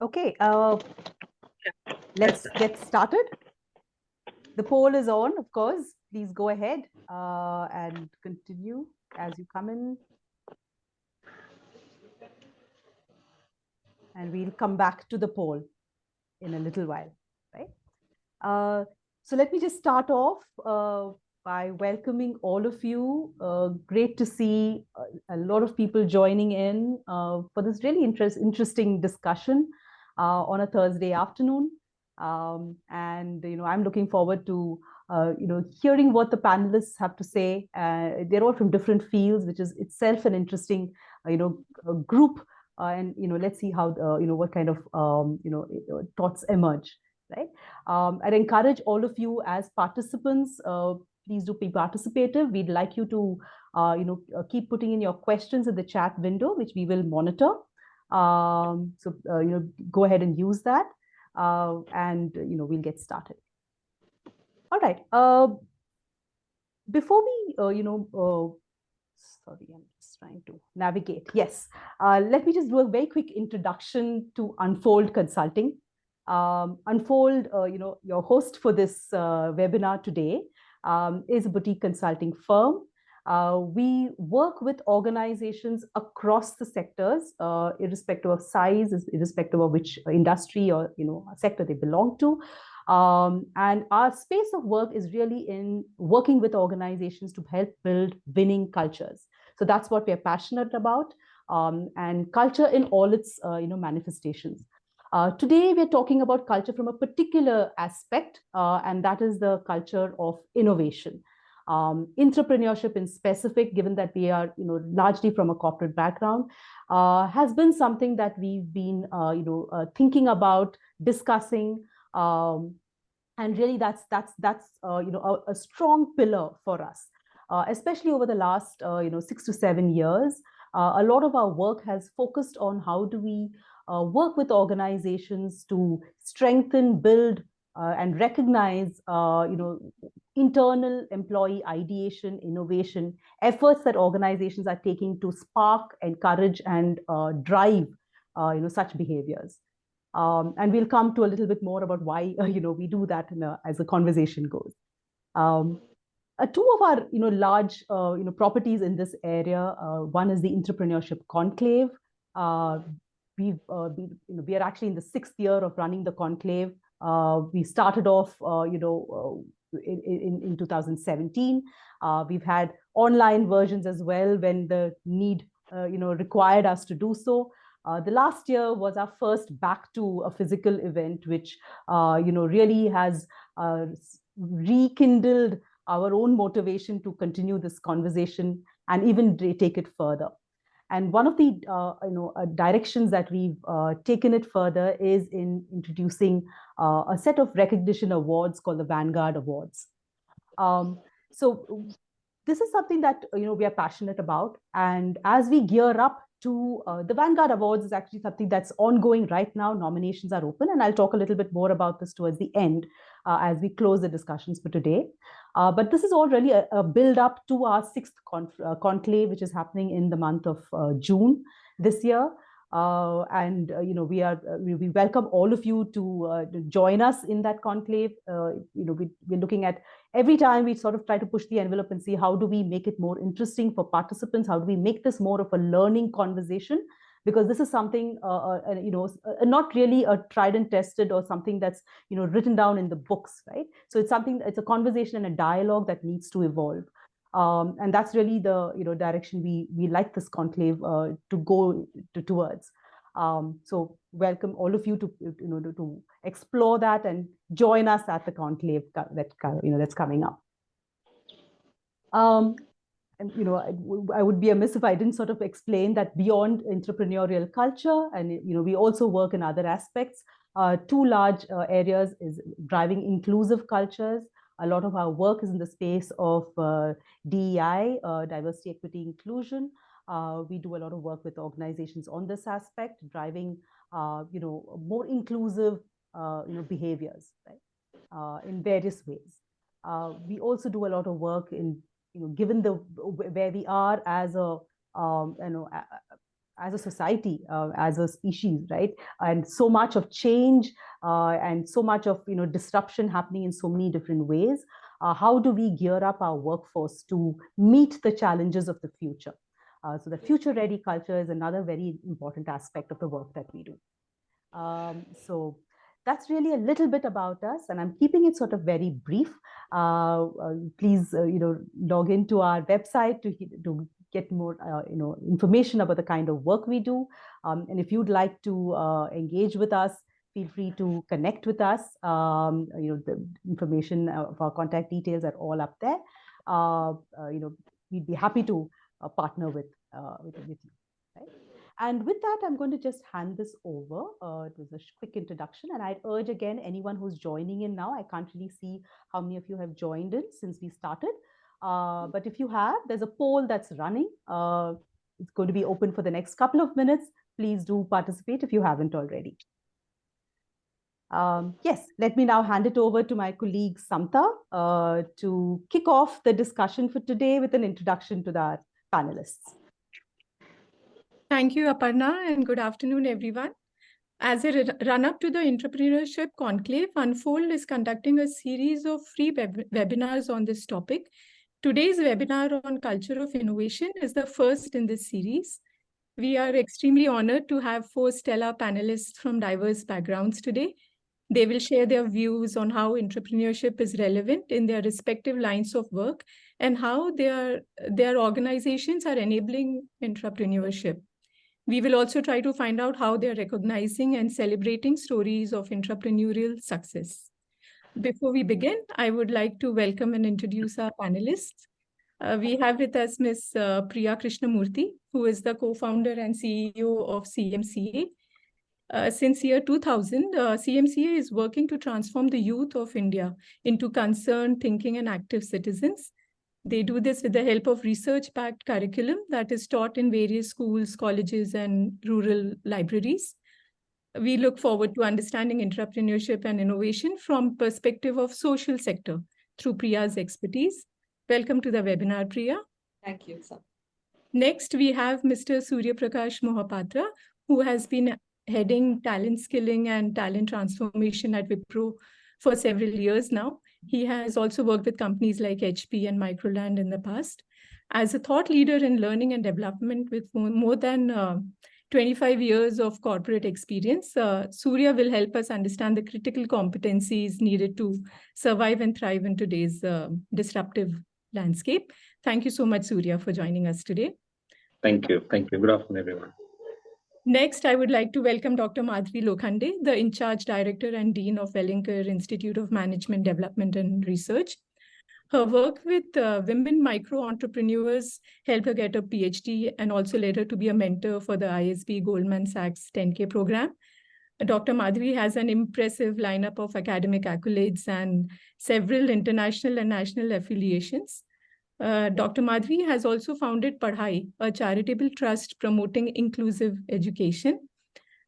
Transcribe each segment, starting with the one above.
Okay, let's get started. The poll is on, of course. Please go ahead and continue as you come in. And we'll come back to the poll in a little while, right? So let me just start off by welcoming all of you. Great to see a lot of people joining in for this really interesting discussion on a Thursday afternoon. And I'm looking forward to hearing what the panelists have to say. They're all from different fields, which is itself an interesting group. And let's see how what kind of thoughts emerge, right? I'd encourage all of you as participants, please do be participative. We'd like you to, keep putting in your questions in the chat window, which we will monitor. So, go ahead and use that, and we'll get started. All right. Before we, sorry, I'm just trying to navigate. Yes, let me just do a very quick introduction to Unfold Consulting. Unfold, your host for this webinar today is a boutique consulting firm. We work with organizations across the sectors, irrespective of size, irrespective of which industry or sector they belong to. And our space of work is really in working with organizations to help build winning cultures. So that's what we're passionate about, and culture in all its manifestations. Today, we're talking about culture from a particular aspect, and that is the culture of innovation. Entrepreneurship in specific, given that we are largely from a corporate background, has been something that we've been thinking about, discussing, and really that's a strong pillar for us, especially over the last 6 to 7 years. A lot of our work has focused on how do we work with organizations to strengthen, build, and recognize internal employee ideation, innovation efforts that organizations are taking to spark, encourage, and drive such behaviors. And we'll come to a little bit more about why we do that as the conversation goes. Two of our large properties in this area. One is the Entrepreneurship Conclave. We are actually in the 6th year of running the conclave. We started off in 2017. We've had online versions as well when the need required us to do so. The last year was our first back to a physical event, which really has rekindled our own motivation to continue this conversation and even take it further. And one of the directions that we've taken it further is in introducing a set of recognition awards called the Vanguard Awards. So this is something that we are passionate about, and as we gear up to the Vanguard Awards is actually something that's ongoing right now. Nominations are open, and I'll talk a little bit more about this towards the end as we close the discussions for today. But this is all really a build up to our 6th conclave, which is happening in the month of June this year. And we welcome all of you to join us in that conclave. We're looking at every time we sort of try to push the envelope and see how do we make it more interesting for participants, how do we make this more of a learning conversation, because this is something not really a tried and tested or something that's written down in the books, right? So it's a conversation and a dialogue that needs to evolve. And that's really the direction we like this conclave to go towards. So welcome all of you to explore that and join us at the conclave that's coming up. And I would be amiss if I didn't sort of explain that beyond entrepreneurial culture, and we also work in other aspects. Two large areas is driving inclusive cultures. A lot of our work is in the space of DEI, diversity, equity, inclusion. We do a lot of work with organizations on this aspect, driving more inclusive behaviors, right, in various ways. We also do a lot of work in given where we are as a as a society, as a species, right? And so much of change and so much of disruption happening in so many different ways. How do we gear up our workforce to meet the challenges of the future? So the future-ready culture is another very important aspect of the work that we do. So that's really a little bit about us, and I'm keeping it sort of very brief. Please, log into our website to get more, information about the kind of work we do. And if you'd like to engage with us, feel free to connect with us. The information of our contact details are all up there. We'd be happy to partner with you. Right? And with that, I'm going to just hand this over. It was a quick introduction. And I'd urge again, anyone who's joining in now, I can't really see how many of you have joined in since we started. But if you have, there's a poll that's running. It's going to be open for the next couple of minutes. Please do participate if you haven't already. Yes, let me now hand it over to my colleague Samta to kick off the discussion for today with an introduction to the panelists. Thank you, Aparna, and good afternoon, everyone. As a run-up to the Entrepreneurship Conclave, Unfold is conducting a series of free webinars on this topic. Today's webinar on culture of innovation is the first in this series. We are extremely honored to have 4 stellar panelists from diverse backgrounds today. They will share their views on how entrepreneurship is relevant in their respective lines of work and how their organizations are enabling entrepreneurship. We will also try to find out how they're recognizing and celebrating stories of entrepreneurial success. Before we begin, I would like to welcome and introduce our panelists. We have with us Ms. Priya Krishnamurthy, who is the co-founder and CEO of CMCA. Since year 2000, CMCA is working to transform the youth of India into concerned, thinking, and active citizens. They do this with the help of research-backed curriculum that is taught in various schools, colleges, and rural libraries. We look forward to understanding entrepreneurship and innovation from perspective of social sector through Priya's expertise. Welcome to the webinar, Priya. Thank you, sir. Next, we have Mr. Surya Prakash Mohapatra, who has been heading talent skilling and talent transformation at Wipro for several years now. He has also worked with companies like HP and Microland in the past. As a thought leader in learning and development with more than 25 years of corporate experience, Surya will help us understand the critical competencies needed to survive and thrive in today's disruptive landscape. Thank you so much, Surya, for joining us today. Thank you. Thank you. Good afternoon, everyone. Next, I would like to welcome Dr. Madhvi Lokhande, the in-charge director and dean of Wellinger Institute of Management Development and Research. Her work with women micro-entrepreneurs helped her get a PhD and also led her to be a mentor for the ISB Goldman Sachs 10K program. Dr. Madhvi has an impressive lineup of academic accolades and several international and national affiliations. Dr. Madhvi has also founded Padhai, a charitable trust promoting inclusive education.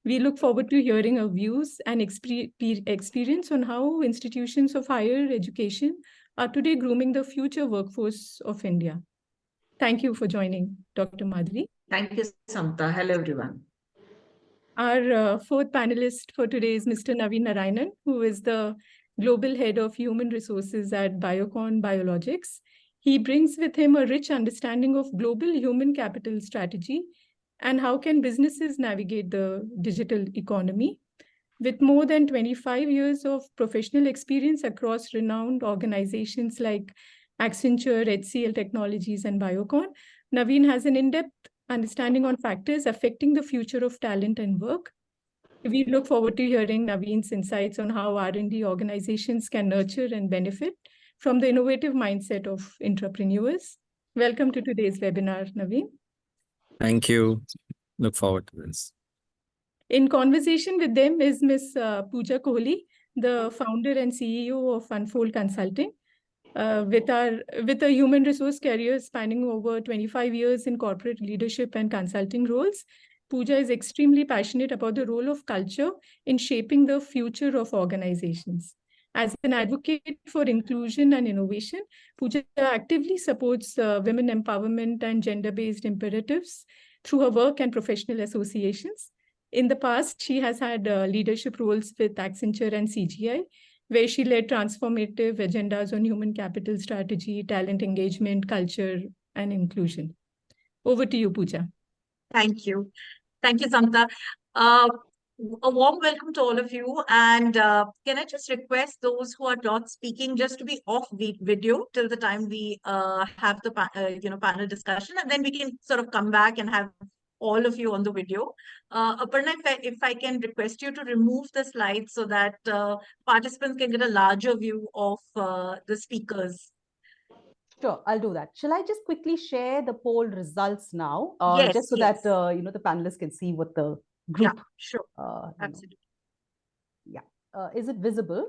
We look forward to hearing her views and experience on how institutions of higher education are today grooming the future workforce of India. Thank you for joining, Dr. Madhvi. Thank you, Samta. Hello, everyone. Our 4th panelist for today is Mr. Naveen Narayanan, who is the Global Head of Human Resources at Biocon Biologics. He brings with him a rich understanding of global human capital strategy and how can businesses navigate the digital economy. With more than 25 years of professional experience across renowned organizations like Accenture, HCL Technologies, and Biocon, Naveen has an in-depth understanding on factors affecting the future of talent and work. We look forward to hearing Naveen's insights on how R&D organizations can nurture and benefit from the innovative mindset of entrepreneurs. Welcome to today's webinar, Naveen. Thank you. Look forward to this. In conversation with them is Ms. Pooja Kohli, the founder and CEO of Unfold Consulting. With a human resource career spanning over 25 years in corporate leadership and consulting roles, Pooja is extremely passionate about the role of culture in shaping the future of organizations. As an advocate for inclusion and innovation, Pooja actively supports women empowerment and gender-based imperatives through her work and professional associations. In the past, she has had leadership roles with Accenture and CGI, where she led transformative agendas on human capital strategy, talent engagement, culture, and inclusion. Over to you, Pooja. Thank you. Thank you, Samta. A warm welcome to all of you. And can I just request those who are not speaking just to be off video till the time we have the panel discussion, and then we can sort of come back and have all of you on the video. Aparna, if I can request you to remove the slides so that participants can get a larger view of the speakers. Sure, I'll do that. Shall I just quickly share the poll results now? Yes, just so yes. that the panelists can see what the group. Yeah, sure. Absolutely. Absolutely. Yeah. Is it visible?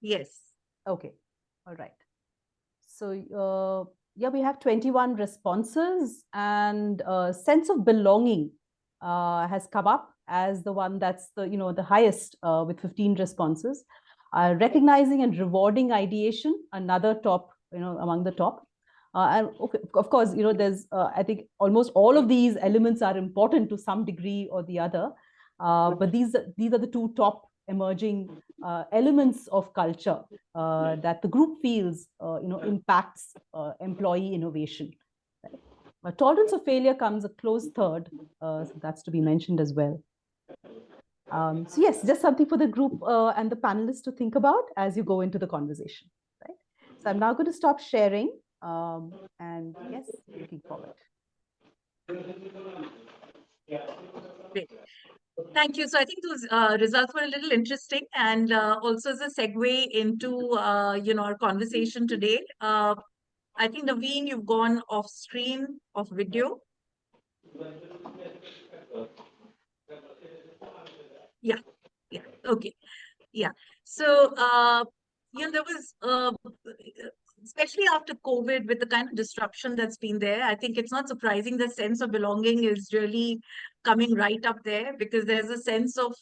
Yes. Okay. All right. So yeah, we have 21 responses, and sense of belonging has come up as the one that's the highest with 15 responses. Recognizing and rewarding ideation, another top, among the top. And okay, of course, there's I think almost all of these elements are important to some degree or the other. But these are the two top emerging elements of culture that the group feels impacts employee innovation. Right? Tolerance of failure comes a close third, so that's to be mentioned as well. So yes, just something for the group and the panelists to think about as you go into the conversation. Right? So I'm now going to stop sharing, and yes, looking forward. Great. Thank you. So I think those results were a little interesting, and also as a segue into our conversation today. I think, Naveen, you've gone off screen of video. Yeah. Okay. Yeah. So there was especially after COVID, with the kind of disruption that's been there, I think it's not surprising the sense of belonging is really coming right up there, because there's a sense of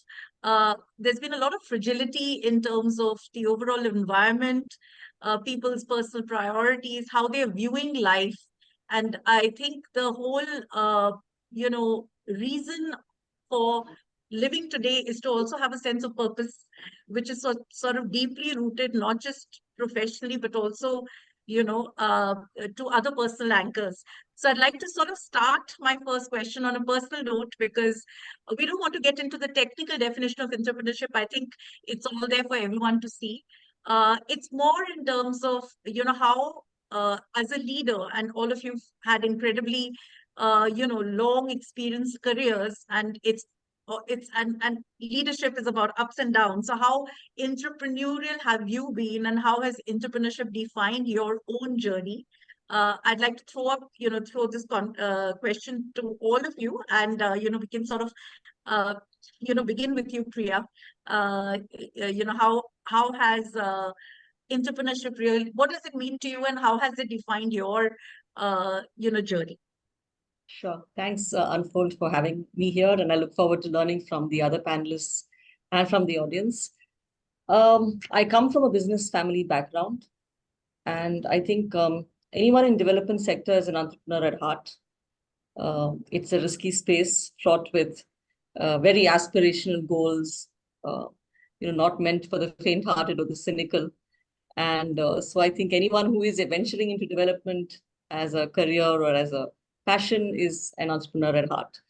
there's been a lot of fragility in terms of the overall environment, people's personal priorities, how they're viewing life. And I think the whole reason for living today is to also have a sense of purpose, which is sort of deeply rooted, not just professionally, but also, to other personal anchors. So I'd like to sort of start my first question on a personal note, because we don't want to get into the technical definition of entrepreneurship. I think it's all there for everyone to see. It's more in terms of, how as a leader, and all of you've had incredibly, long experienced careers, and and leadership is about ups and downs. So how entrepreneurial have you been, and how has entrepreneurship defined your own journey? I'd like to throw this question to all of you, and we can sort of begin with you, Priya. How has entrepreneurship really? What does it mean to you, and how has it defined your journey? Sure. Thanks, Unfold, for having me here. And I look forward to learning from the other panelists and from the audience. I come from a business family background. And I think anyone in development sector is an entrepreneur at heart. It's a risky space fraught with very aspirational goals, not meant for the faint-hearted or the cynical. And so I think anyone who is venturing into development as a career or as a passion is an entrepreneur at heart.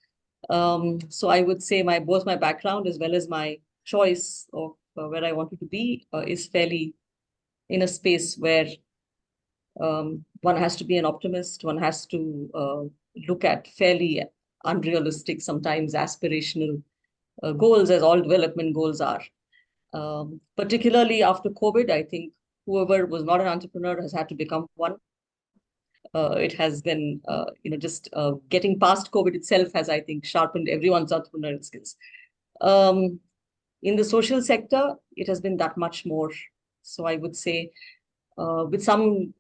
So I would say both my background as well as my choice of where I wanted to be is fairly in a space where one has to be an optimist. One has to look at fairly unrealistic, sometimes aspirational goals, as all development goals are. Particularly after COVID, I think whoever was not an entrepreneur has had to become one. It has been, just getting past COVID itself has, I think, sharpened everyone's entrepreneurial skills. In the social sector, it has been that much more. So I would say with some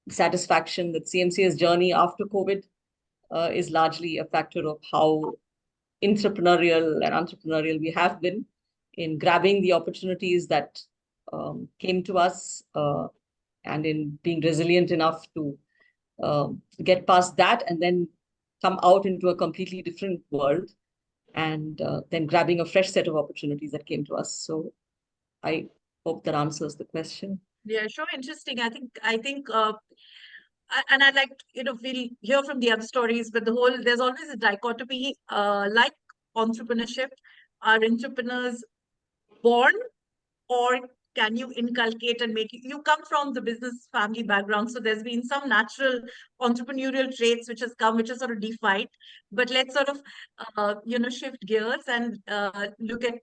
satisfaction that CMC's journey after COVID is largely a factor of how entrepreneurial we have been in grabbing the opportunities that came to us and in being resilient enough to get past that and then come out into a completely different world and then grabbing a fresh set of opportunities that came to us. So I hope that answers the question. Yeah, sure, interesting. And I'd like to, we'll hear from the other stories, but there's always a dichotomy, like entrepreneurship. Are entrepreneurs born, or can you inculcate and make you come from the business family background? So there's been some natural entrepreneurial traits which has come, which is sort of defined. But let's sort of, shift gears and look at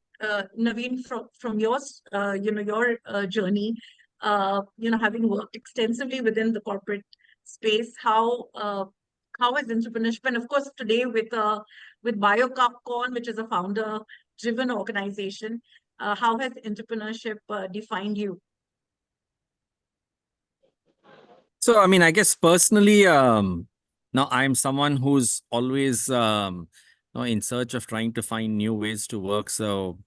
Naveen from yours, your journey, having worked extensively within the corporate space, how is entrepreneurship, and of course today with Biocon, which is a founder-driven organization, how has entrepreneurship defined you? So, I mean, I guess personally, now I'm someone who's always in search of trying to find new ways to work. So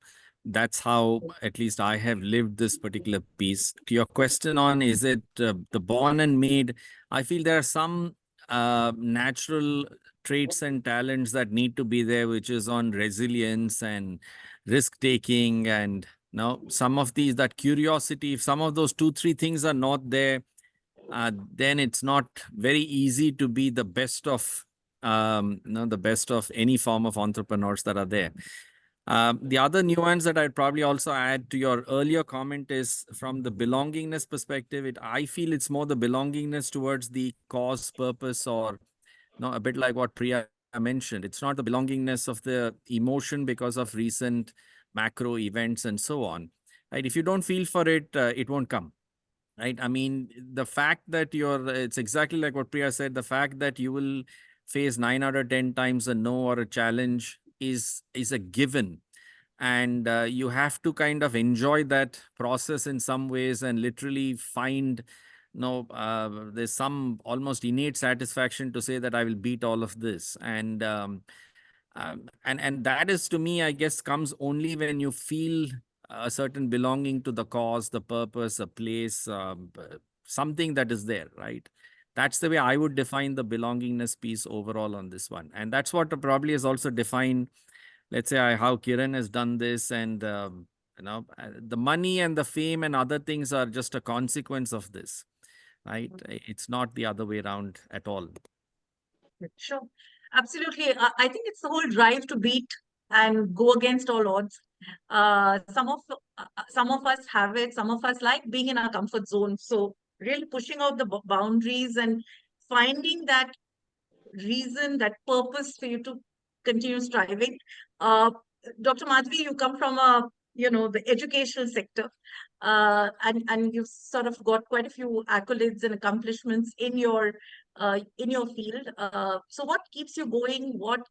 that's how at least I have lived this particular piece. To your question on, is it the born and made? I feel there are some natural traits and talents that need to be there, which is on resilience and risk taking. And now some of these, that curiosity, if some of those 2-3 things are not there, then it's not very easy to be the best of the best of any form of entrepreneurs that are there. The other nuance that I'd probably also add to your earlier comment is from the belongingness perspective. I feel it's more the belongingness towards the cause, purpose, or a bit like what Priya mentioned. It's not the belongingness of the emotion because of recent macro events and so on. Right? If you don't feel for it, it won't come. Right? I mean, the fact that it's exactly like what Priya said, the fact that you will face 9 out of 10 times a no or a challenge is a given. And you have to kind of enjoy that process in some ways and literally find, there's some almost innate satisfaction to say that I will beat all of this. And that is, to me, I guess, comes only when you feel a certain belonging to the cause, the purpose, a place, something that is there, right? That's the way I would define the belongingness piece overall on this one. And that's what probably has also defined, let's say, how Kiran has done this. And, the money and the fame and other things are just a consequence of this, right? It's not the other way around at all. Sure. Absolutely. I think it's the whole drive to beat and go against all odds. Some of us have it. Some of us like being in our comfort zone. So really pushing out the boundaries and finding that reason, that purpose for you to continue striving. Dr. Madhvi, you come from the educational sector, and you've sort of got quite a few accolades and accomplishments in your field. So what keeps you going? What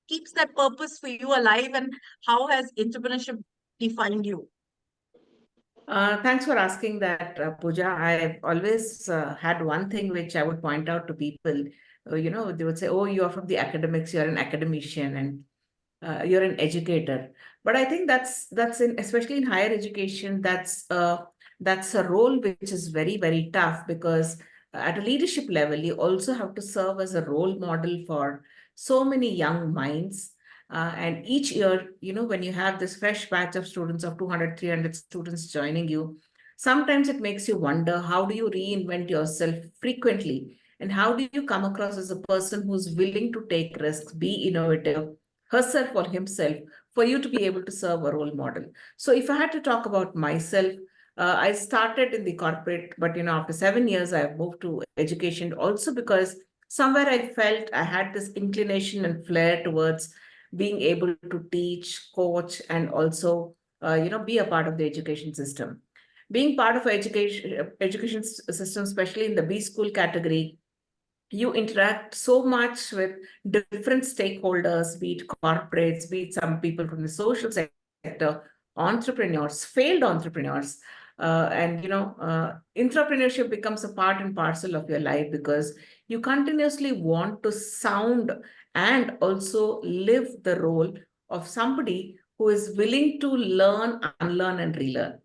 keeps that purpose for you alive, and how has entrepreneurship defined you? Thanks for asking that, Pooja. I've always had one thing which I would point out to people. They would say, "Oh, you're from the academics, you're an academician, and you're an educator." But I think that's especially in higher education, that's a role which is very, very tough, because at a leadership level, you also have to serve as a role model for so many young minds. And each year, when you have this fresh batch of students of 200, 300 students joining you, sometimes it makes you wonder, how do you reinvent yourself frequently? And how do you come across as a person who's willing to take risks, be innovative, herself or himself, for you to be able to serve a role model? So if I had to talk about myself, I started in the corporate, but after 7 years, I've moved to education, also because somewhere I felt I had this inclination and flair towards being able to teach, coach, and also, be a part of the education system. Being part of education system, especially in the B school category, you interact so much with different stakeholders, be it corporates, be it some people from the social sector, entrepreneurs, failed entrepreneurs. And entrepreneurship becomes a part and parcel of your life, because you continuously want to sound and also live the role of somebody who is willing to learn, unlearn, and relearn.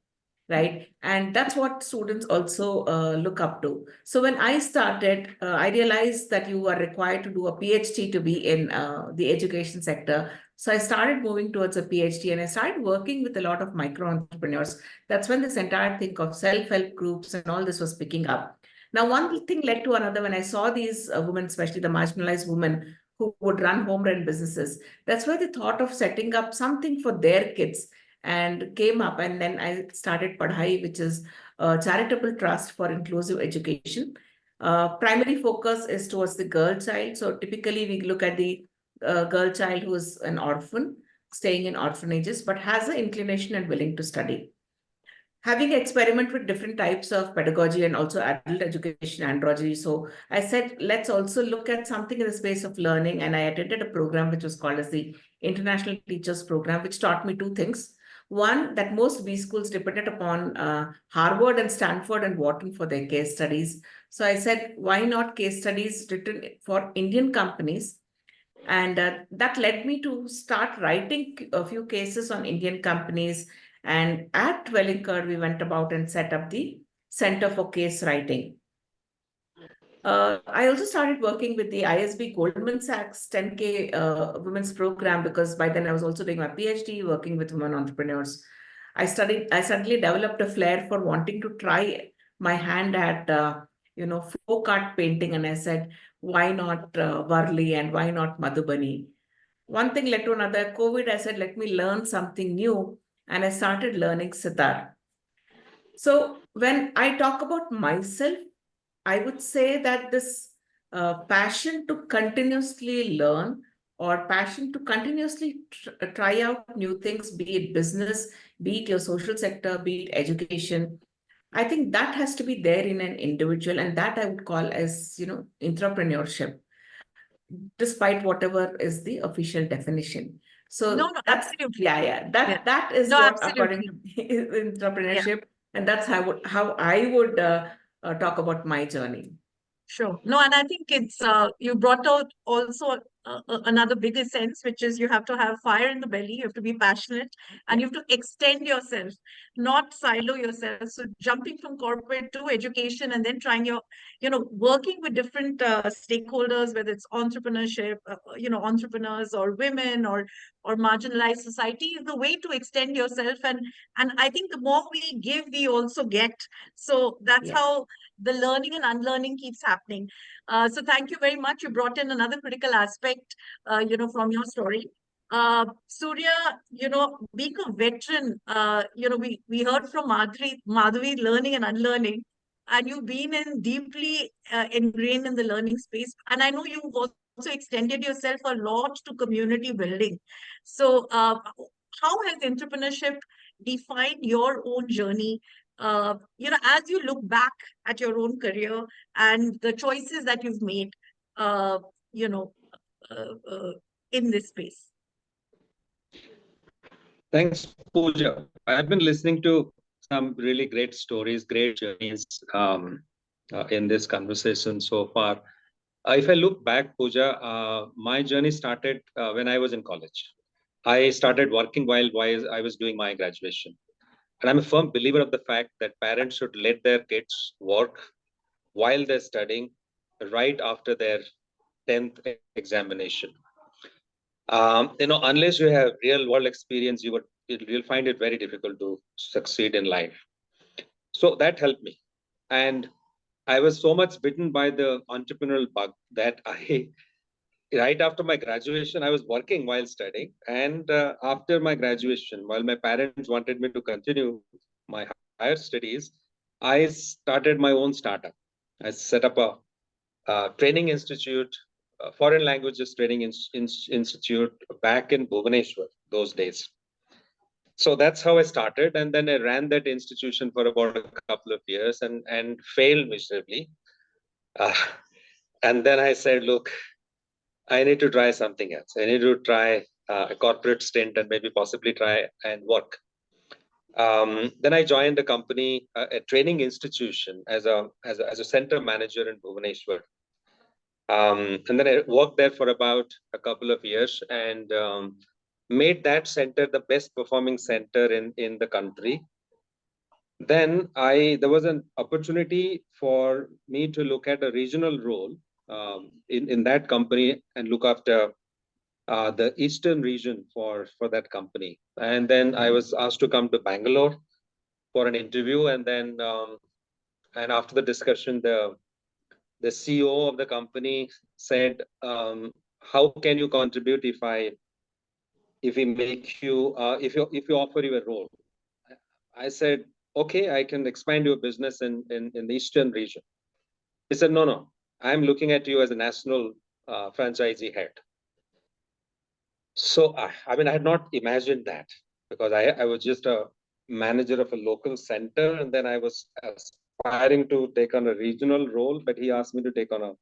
right? And that's what students also look up to. So when I started, I realized that you are required to do a PhD to be in the education sector. So I started moving towards a PhD and I started working with a lot of micro entrepreneurs. That's when this entire thing of self-help groups and all this was picking up. Now, one thing led to another. When I saw these women, especially the marginalized women who would run home-run businesses, that's why they thought of setting up something for their kids and came up. And then I started Padhai, which is a charitable trust for inclusive education. Primary focus is towards the girl child. So typically we look at the girl child who is an orphan, staying in orphanages, but has an inclination and willing to study. Having experiment with different types of pedagogy and also adult education androgyny. So I said, let's also look at something in the space of learning. And I attended a program which was called as the International Teachers Program, which taught me two things. One, that most B schools depended upon Harvard and Stanford and Wharton for their case studies. So I said, why not case studies written for Indian companies? And that led me to start writing a few cases on Indian companies. And at Wellinger, we went about and set up the Center for Case Writing. I also started working with the ISB Goldman Sachs 10K Women's Program, because by then I was also doing my PhD, working with women entrepreneurs. I suddenly developed a flair for wanting to try my hand at, folk art painting. And I said, why not Varli and why not Madhubani? One thing led to another. COVID, I said, let me learn something new. And I started learning sitar. So when I talk about myself, I would say that this passion to continuously learn or passion to continuously try out new things, be it business, be it your social sector, be it education, I think that has to be there in an individual, and that I would call as, entrepreneurship, despite whatever is the official definition. So No, that's, absolutely. that is No, what absolutely. according to me is entrepreneurship, and that's how I would talk about my journey. Sure. No, and I think it's you brought out also another bigger sense, which is you have to have fire in the belly, you have to be passionate, and you have to extend yourself, not silo yourself. So jumping from corporate to education and then trying working with different stakeholders, whether it's entrepreneurship, entrepreneurs or women or marginalized society, is the way to extend yourself. And I think the more we give, we also get. So that's how the learning and unlearning keeps happening. So thank you very much. You brought in another critical aspect, from your story. Surya, being a veteran, we heard from Madhavi, learning and unlearning, and you've been deeply ingrained in the learning space. And I know you've also extended yourself a lot to community building. So how has entrepreneurship defined your own journey? As you look back at your own career and the choices that you've made, in this space. Thanks, Pooja. I've been listening to some really great stories, great journeys in this conversation so far. If I look back, Pooja, my journey started when I was in college. I started working while I was doing my graduation. And I'm a firm believer of the fact that parents should let their kids work while they're studying right after their 10th examination. Unless you have real world experience, you'll find it very difficult to succeed in life. So that helped me. And I was so much bitten by the entrepreneurial bug that right after my graduation, I was working while studying. And after my graduation, while my parents wanted me to continue my higher studies, I started my own startup. I set up a training institute, foreign languages training institute back in Bhubaneswar those days. So that's how I started. And then I ran that institution for about a couple of years and failed miserably. And then I said, look, I need to try something else. I need to try a corporate stint and maybe possibly try and work. Then I joined a company, a training institution as a center manager in Bhubaneswar. And then I worked there for about a couple of years and made that center the best performing center in the country. then there was an opportunity for me to look at a regional role in that company and look after the eastern region for that company. And then I was asked to come to Bangalore for an interview, and then and after the discussion, the CEO of the company said, "How can you contribute if we make you if you offer you a role?" I said, "Okay, I can expand your business in the eastern region." He said, "No, I'm looking at you as a national franchisee head." So I mean, I had not imagined that, because I was just a manager of a local center, and then I was aspiring to take on a regional role, but he asked me to take on a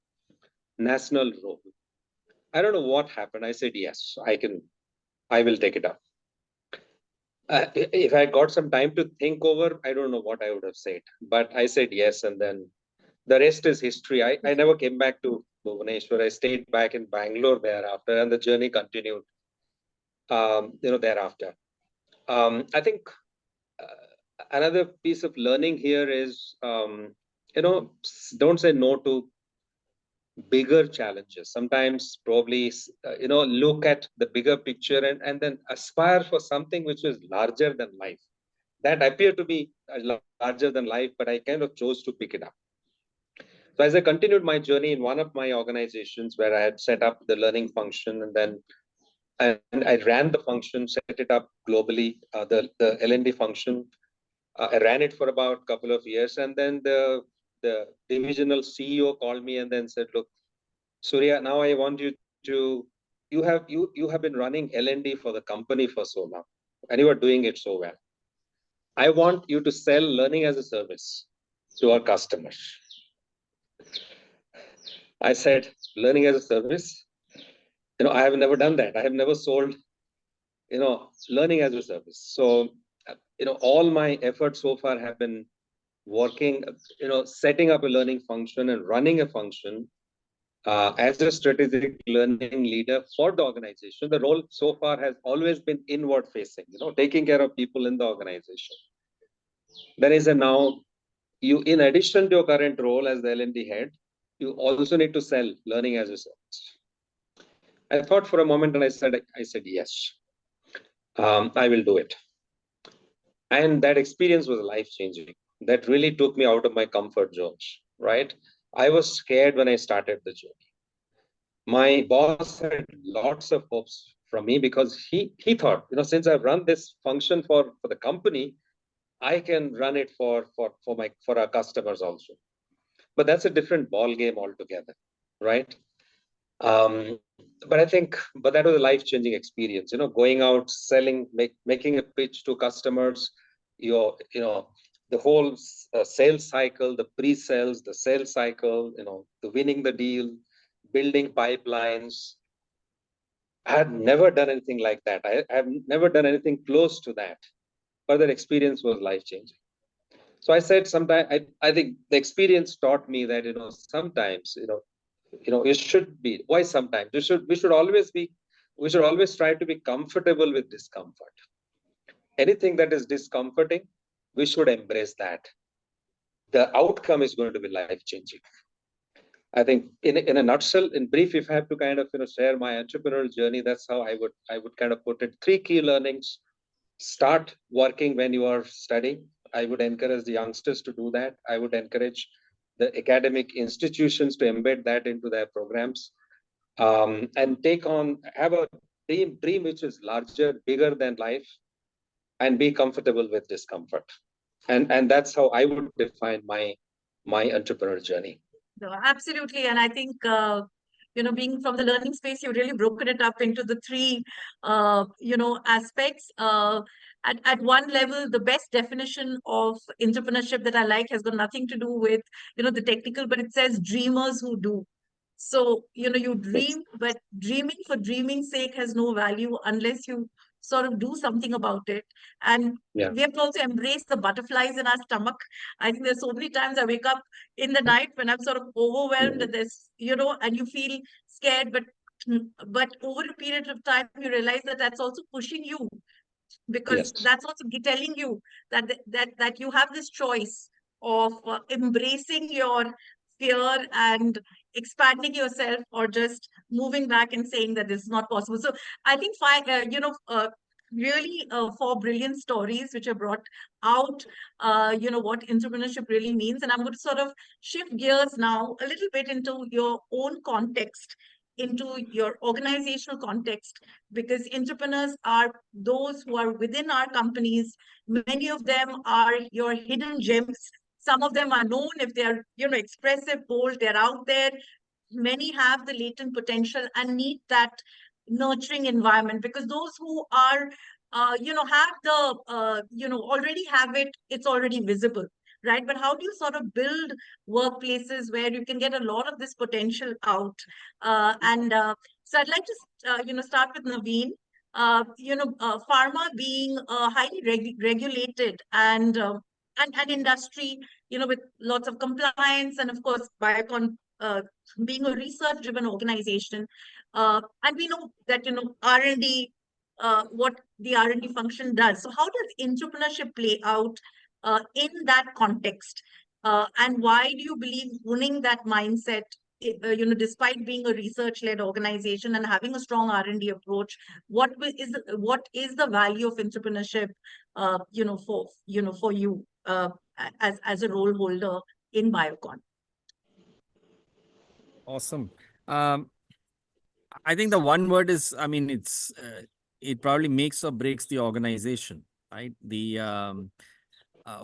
national role. I don't know what happened. I said, yes, I will take it up. If I got some time to think over, I don't know what I would have said, but I said yes. And then the rest is history. I never came back to Bhubaneswar. I stayed back in Bangalore thereafter, and the journey continued, thereafter. I think another piece of learning here is, don't say no to bigger challenges. Sometimes probably, look at the bigger picture and then aspire for something which is larger than life. That appeared to be larger than life, but I kind of chose to pick it up. So as I continued my journey in one of my organizations where I had set up the learning function, and I ran the function, set it up globally, the L&D function. I ran it for about a couple of years, and then the divisional CEO called me and then said, "Look, Surya, now I want you to, you have been running L&D for the company for so long, and you are doing it so well. I want you to sell learning as a service to our customers." I said, "Learning as a service? I have never done that. I have never sold, learning as a service." So, all my efforts so far have been working, setting up a learning function and running a function as a strategic learning leader for the organization. The role so far has always been inward facing, taking care of people in the organization. There is now, in addition to your current role as the L&D head, you also need to sell learning as a service. I thought for a moment and I said, yes, I will do it. And that experience was life-changing. That really took me out of my comfort zones, right? I was scared when I started the journey. My boss had lots of hopes from me because he thought, since I've run this function for the company, I can run it for our customers also. But that's a different ball game altogether, right? But that was a life-changing experience, going out, selling, making a pitch to customers, the whole sales cycle, the pre-sales, the sales cycle, the winning the deal, building pipelines. I had never done anything like that. I have never done anything close to that, but that experience was life-changing. So I said, I think the experience taught me that, sometimes, it should be, why sometimes? We should always try to be comfortable with discomfort. Anything that is discomforting, we should embrace that. The outcome is going to be life-changing. I think in a nutshell, in brief, if I have to kind of, share my entrepreneurial journey, that's how I would kind of put it. 3 key learnings. Start working when you are studying. I would encourage the youngsters to do that. I would encourage the academic institutions to embed that into their programs, and have a dream which is larger, bigger than life, and be comfortable with discomfort. And that's how I would define my entrepreneurial journey. No, absolutely. And I think, being from the learning space, you've really broken it up into the 3, aspects. At one level, the best definition of entrepreneurship that I like has got nothing to do with, the technical, but it says dreamers who do. So, you dream, but dreaming for dreaming's sake has no value unless you sort of do something about it. And Yeah. we have to also embrace the butterflies in our stomach. I think there's so many times I wake up in the night when I'm sort of overwhelmed, and there's, and you feel scared, but over a period of time, you realize that that's also pushing you because Yes. that's also telling you that that you have this choice of embracing your fear and expanding yourself, or just moving back and saying that this is not possible. So I think really 4 brilliant stories which are brought out what entrepreneurship really means. And I'm going to sort of shift gears now a little bit into your own context, into your organizational context, because entrepreneurs are those who are within our companies. Many of them are your hidden gems. Some of them are known if they're, expressive, bold, they're out there. Many have the latent potential and need that nurturing environment, because those who are, have the, already have it, it's already visible, right? But how do you sort of build workplaces where you can get a lot of this potential out? So I'd like to, start with Naveen. Pharma being highly regulated and an industry, with lots of compliance, and of course, Biocon being a research-driven organization, and we know that R&D, what the R&D function does. So, how does entrepreneurship play out in that context, and why do you believe owning that mindset? Despite being a research-led organization and having a strong R&D approach, what is the value of entrepreneurship, for you as a role holder in Biocon? Awesome. I think the one word is, I mean, it probably makes or breaks the organization, right?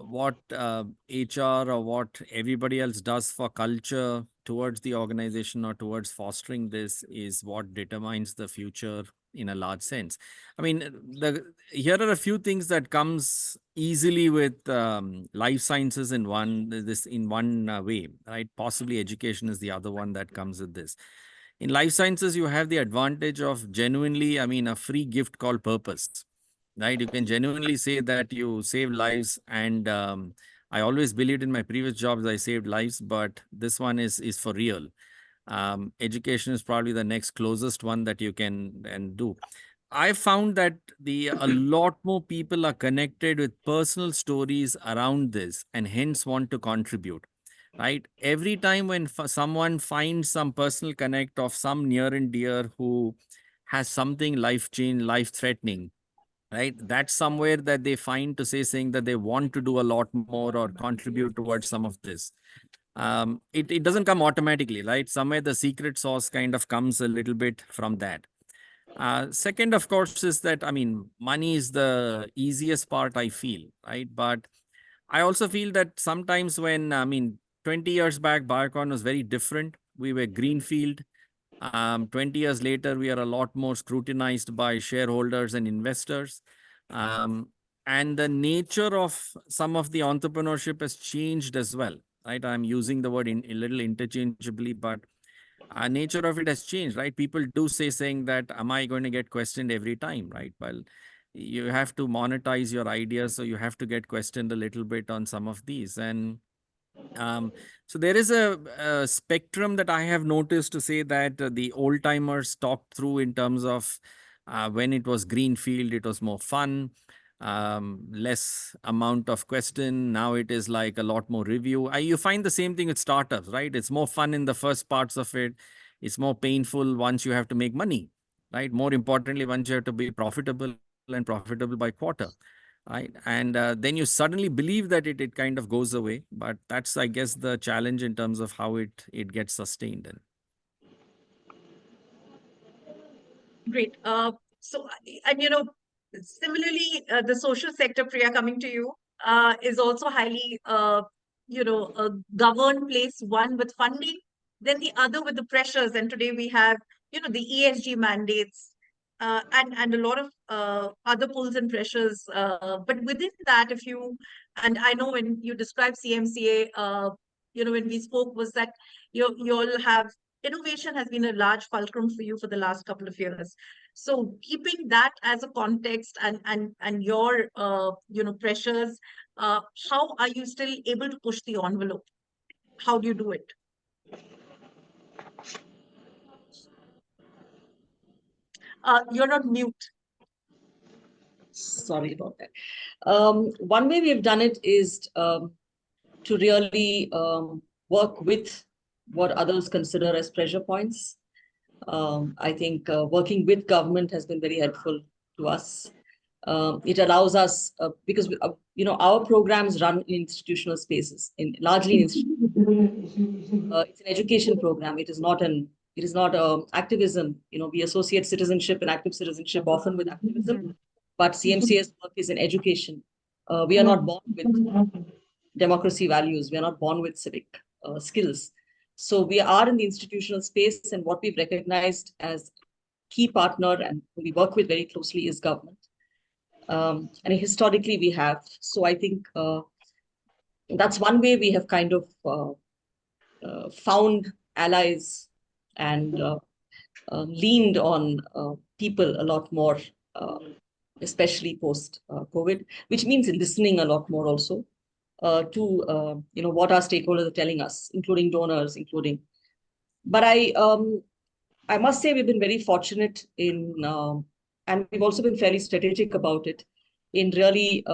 What HR or what everybody else does for culture towards the organization or towards fostering this is what determines the future in a large sense. I mean, here are a few things that comes easily with life sciences in one way, right? Possibly education is the other one that comes with this. In life sciences, you have the advantage of genuinely, I mean, a free gift called purpose, right? You can genuinely say that you save lives. And I always believed in my previous jobs, I saved lives, but this one is for real. Education is probably the next closest one that you can do. I found that a lot more people are connected with personal stories around this and hence want to contribute. Right? Every time when someone finds some personal connect of some near and dear who has something life-threatening, right? That's somewhere that they find to saying that they want to do a lot more or contribute towards some of this. It doesn't come automatically, right? Somewhere the secret sauce kind of comes a little bit from that. Second, of course, is that, I mean, money is the easiest part, I feel, right? But I also feel that sometimes when, 20 years back, Biocon was very different. We were greenfield. 20 years later, we are a lot more scrutinized by shareholders and investors. And the nature of some of the entrepreneurship has changed as well, right? I'm using the word a little interchangeably, but nature of it has changed, right? People do saying that, am I going to get questioned every time, right? Well, you have to monetize your ideas, so you have to get questioned a little bit on some of these. And so there is a spectrum that I have noticed to say that the old timers talked through in terms of when it was greenfield, it was more fun, less amount of question. Now it is like a lot more review. You find the same thing with startups, right? It's more fun in the first parts of it. It's more painful once you have to make money, right? More importantly, once you have to be profitable and profitable by quarter. Right. And then you suddenly believe that it kind of goes away. But that's, I guess, the challenge in terms of how it gets sustained. Great. And similarly, the social sector, Priya, coming to you, is also highly, a governed place, one with funding, then the other with the pressures. And today we have, the ESG mandates, and a lot of other pulls and pressures. But within that, and I know when you describe CMCA, when we spoke, was that you all have innovation has been a large fulcrum for you for the last couple of years. So keeping that as a context and your pressures, how are you still able to push the envelope? How do you do it? You're on mute. Sorry about that. One way we've done it is to really work with what others consider as pressure points. I think working with government has been very helpful to us. It allows us, because our programs run in institutional spaces, largely in institutional. It's an education program. It is not activism. We associate citizenship and active citizenship often with activism, but CMC's work is in education. We are not born with democracy values. We are not born with civic skills. So we are in the institutional space, and what we've recognized as key partner and who we work with very closely is government. And historically we have. So I think that's one way we have kind of found allies and leaned on people a lot more, especially post COVID, which means listening a lot more also to what our stakeholders are telling us, including donors, But I must say we've been very fortunate in, and we've also been fairly strategic about it, in really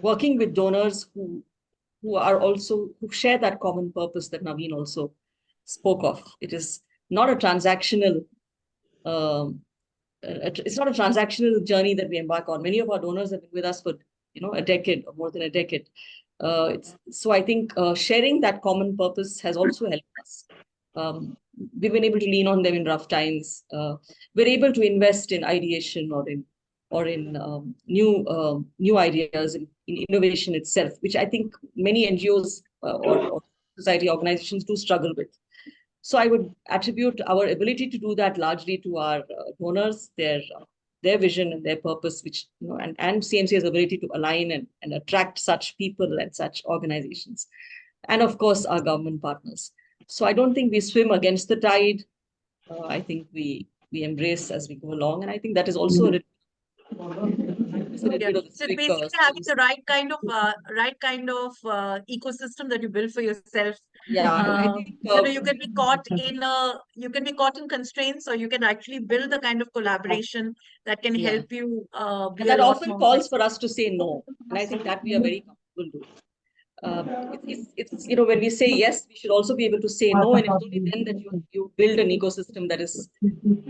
working with donors who share that common purpose that Naveen also spoke of. It is not a transactional. It's not a transactional journey that we embark on. Many of our donors have been with us for a decade or more than a decade. So I think sharing that common purpose has also helped us. We've been able to lean on them in rough times. We're able to invest in ideation or in new ideas, in innovation itself, which I think many NGOs or society organizations do struggle with. So I would attribute our ability to do that largely to our donors, their vision and their purpose, which and CMC's ability to align and attract such people and such organizations, and of course our government partners. So I don't think we swim against the tide. I think we embrace as we go along, and I think that is also a So basically having the right kind of ecosystem that you build for yourself. Yeah, I think you can be caught in constraints, or you can actually build the kind of collaboration that can help you. And that often calls for us to say no, and I think that we are very comfortable doing. It's when we say yes, we should also be able to say no, and it's only then that you build an ecosystem that is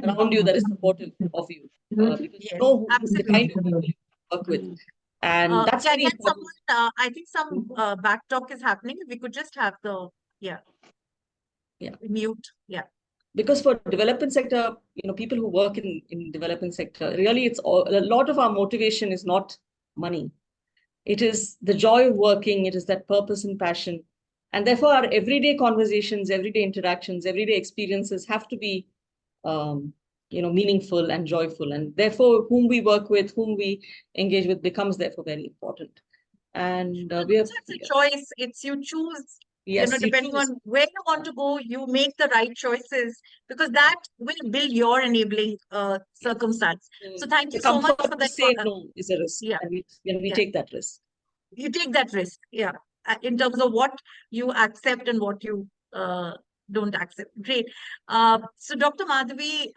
around you, that is supportive of you, because you know who's the kind of people you work with, and that's very important. I think some back talk is happening. If we could just have the mute, because for development sector, people who work in development sector, really a lot of our motivation is not money. It is the joy of working. It is that purpose and passion. And therefore, our everyday conversations, everyday interactions, everyday experiences have to be, meaningful and joyful. And therefore, whom we work with, whom we engage with becomes therefore very important. And it's a choice. It's you choose. Yes, depending on where you want to go, you make the right choices, because that will build your enabling circumstance. So thank you so much for that. Say no is a risk. Yeah. And we take that risk. You take that risk, in terms of what you accept and what you don't accept. Great. So Dr. Madhavi,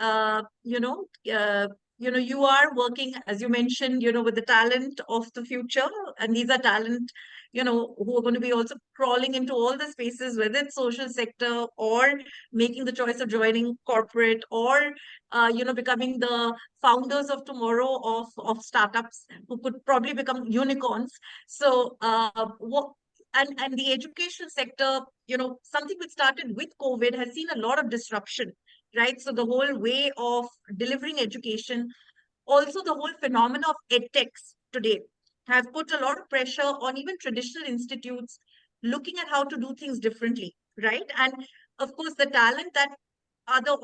you are working, as you mentioned, with the talent of the future, and these are talent who are going to be also crawling into all the spaces, whether it's social sector or making the choice of joining corporate, or becoming the founders of tomorrow of startups who could probably become unicorns. So and the education sector, something which started with COVID has seen a lot of disruption, right? So the whole way of delivering education, also the whole phenomena of edtechs today, have put a lot of pressure on even traditional institutes looking at how to do things differently, right? And of course, the talent that other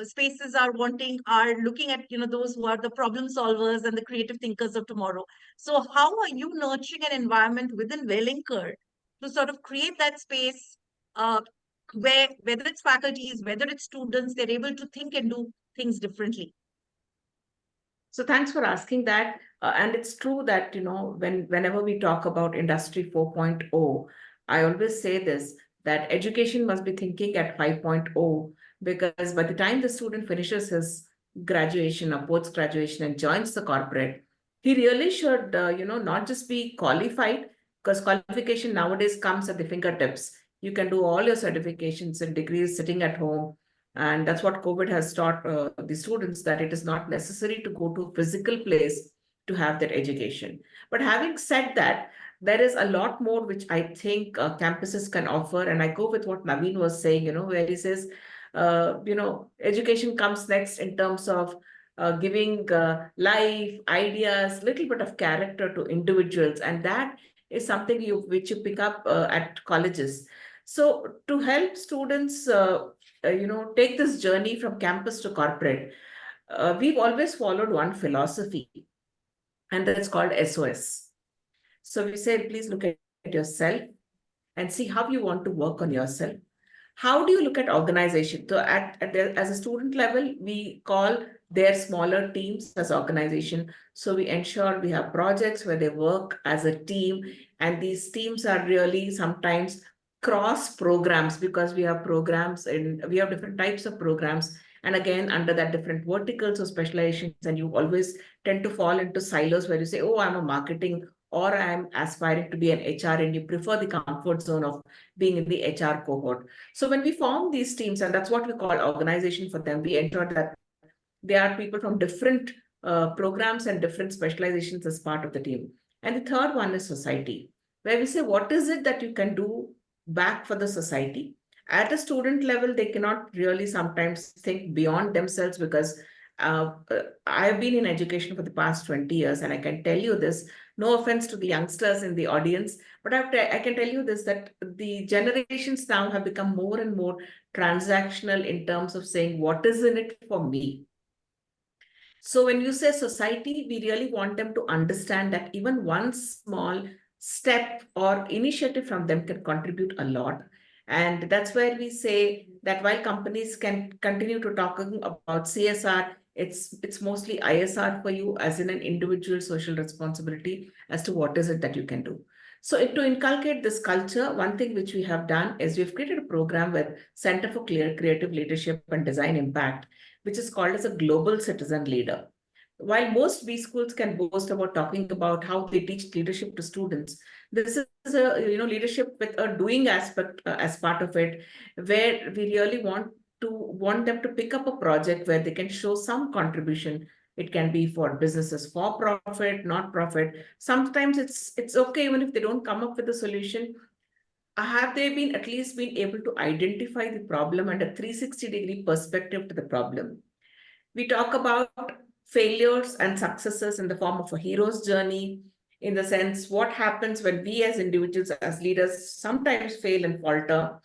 spaces are wanting are looking at, those who are the problem solvers and the creative thinkers of tomorrow. So how are you nurturing an environment within Wellinkar to sort of create that space where, whether it's faculties, whether it's students, they're able to think and do things differently? So thanks for asking that. And it's true that, whenever we talk about Industry 4.0, I always say this, that education must be thinking at 5.0, because by the time the student finishes his graduation or post-graduation and joins the corporate, he really should, not just be qualified, because qualification nowadays comes at the fingertips. You can do all your certifications and degrees sitting at home. And that's what COVID has taught the students, that it is not necessary to go to a physical place to have that education. But having said that, there is a lot more which I think campuses can offer. And I go with what Naveen was saying, where he says, education comes next in terms of giving life, ideas, little bit of character to individuals. And that is something which you pick up at colleges. So to help students, take this journey from campus to corporate, we've always followed one philosophy, and that's called SOS. So we say, please look at yourself and see how you want to work on yourself. How do you look at organization? So as a student level, we call their smaller teams as organization. So we ensure we have projects where they work as a team, and these teams are really sometimes cross programs, because we have programs and we have different types of programs. And again, under that, different verticals or specializations, and you always tend to fall into silos where you say, oh, I'm a marketing, or I'm aspiring to be an HR, and you prefer the comfort zone of being in the HR cohort. So when we form these teams, and that's what we call organization for them, we ensure that they are people from different programs and different specializations as part of the team. And the third one is society, where we say, what is it that you can do back for the society? At a student level, they cannot really sometimes think beyond themselves, because I've been in education for the past 20 years, and I can tell you this, no offense to the youngsters in the audience, but I can tell you this, that the generations now have become more and more transactional in terms of saying, what is in it for me? So when you say society, we really want them to understand that even one small step or initiative from them can contribute a lot. And that's where we say that while companies can continue to talk about CSR, it's mostly ISR for you, as in an individual social responsibility as to what is it that you can do. So to inculcate this culture, one thing which we have done is we've created a program with Center for Creative Leadership and Design Impact, which is called as a Global Citizen Leader. While most B schools can boast about talking about how they teach leadership to students, this is a leadership with a doing aspect as part of it, where we really want them to pick up a project where they can show some contribution. It can be for businesses for profit, not profit. Sometimes it's okay even if they don't come up with a solution. Have they been at least been able to identify the problem and a 360-degree perspective to the problem? We talk about failures and successes in the form of a hero's journey, in the sense, what happens when we as individuals, as leaders, sometimes fail and falter.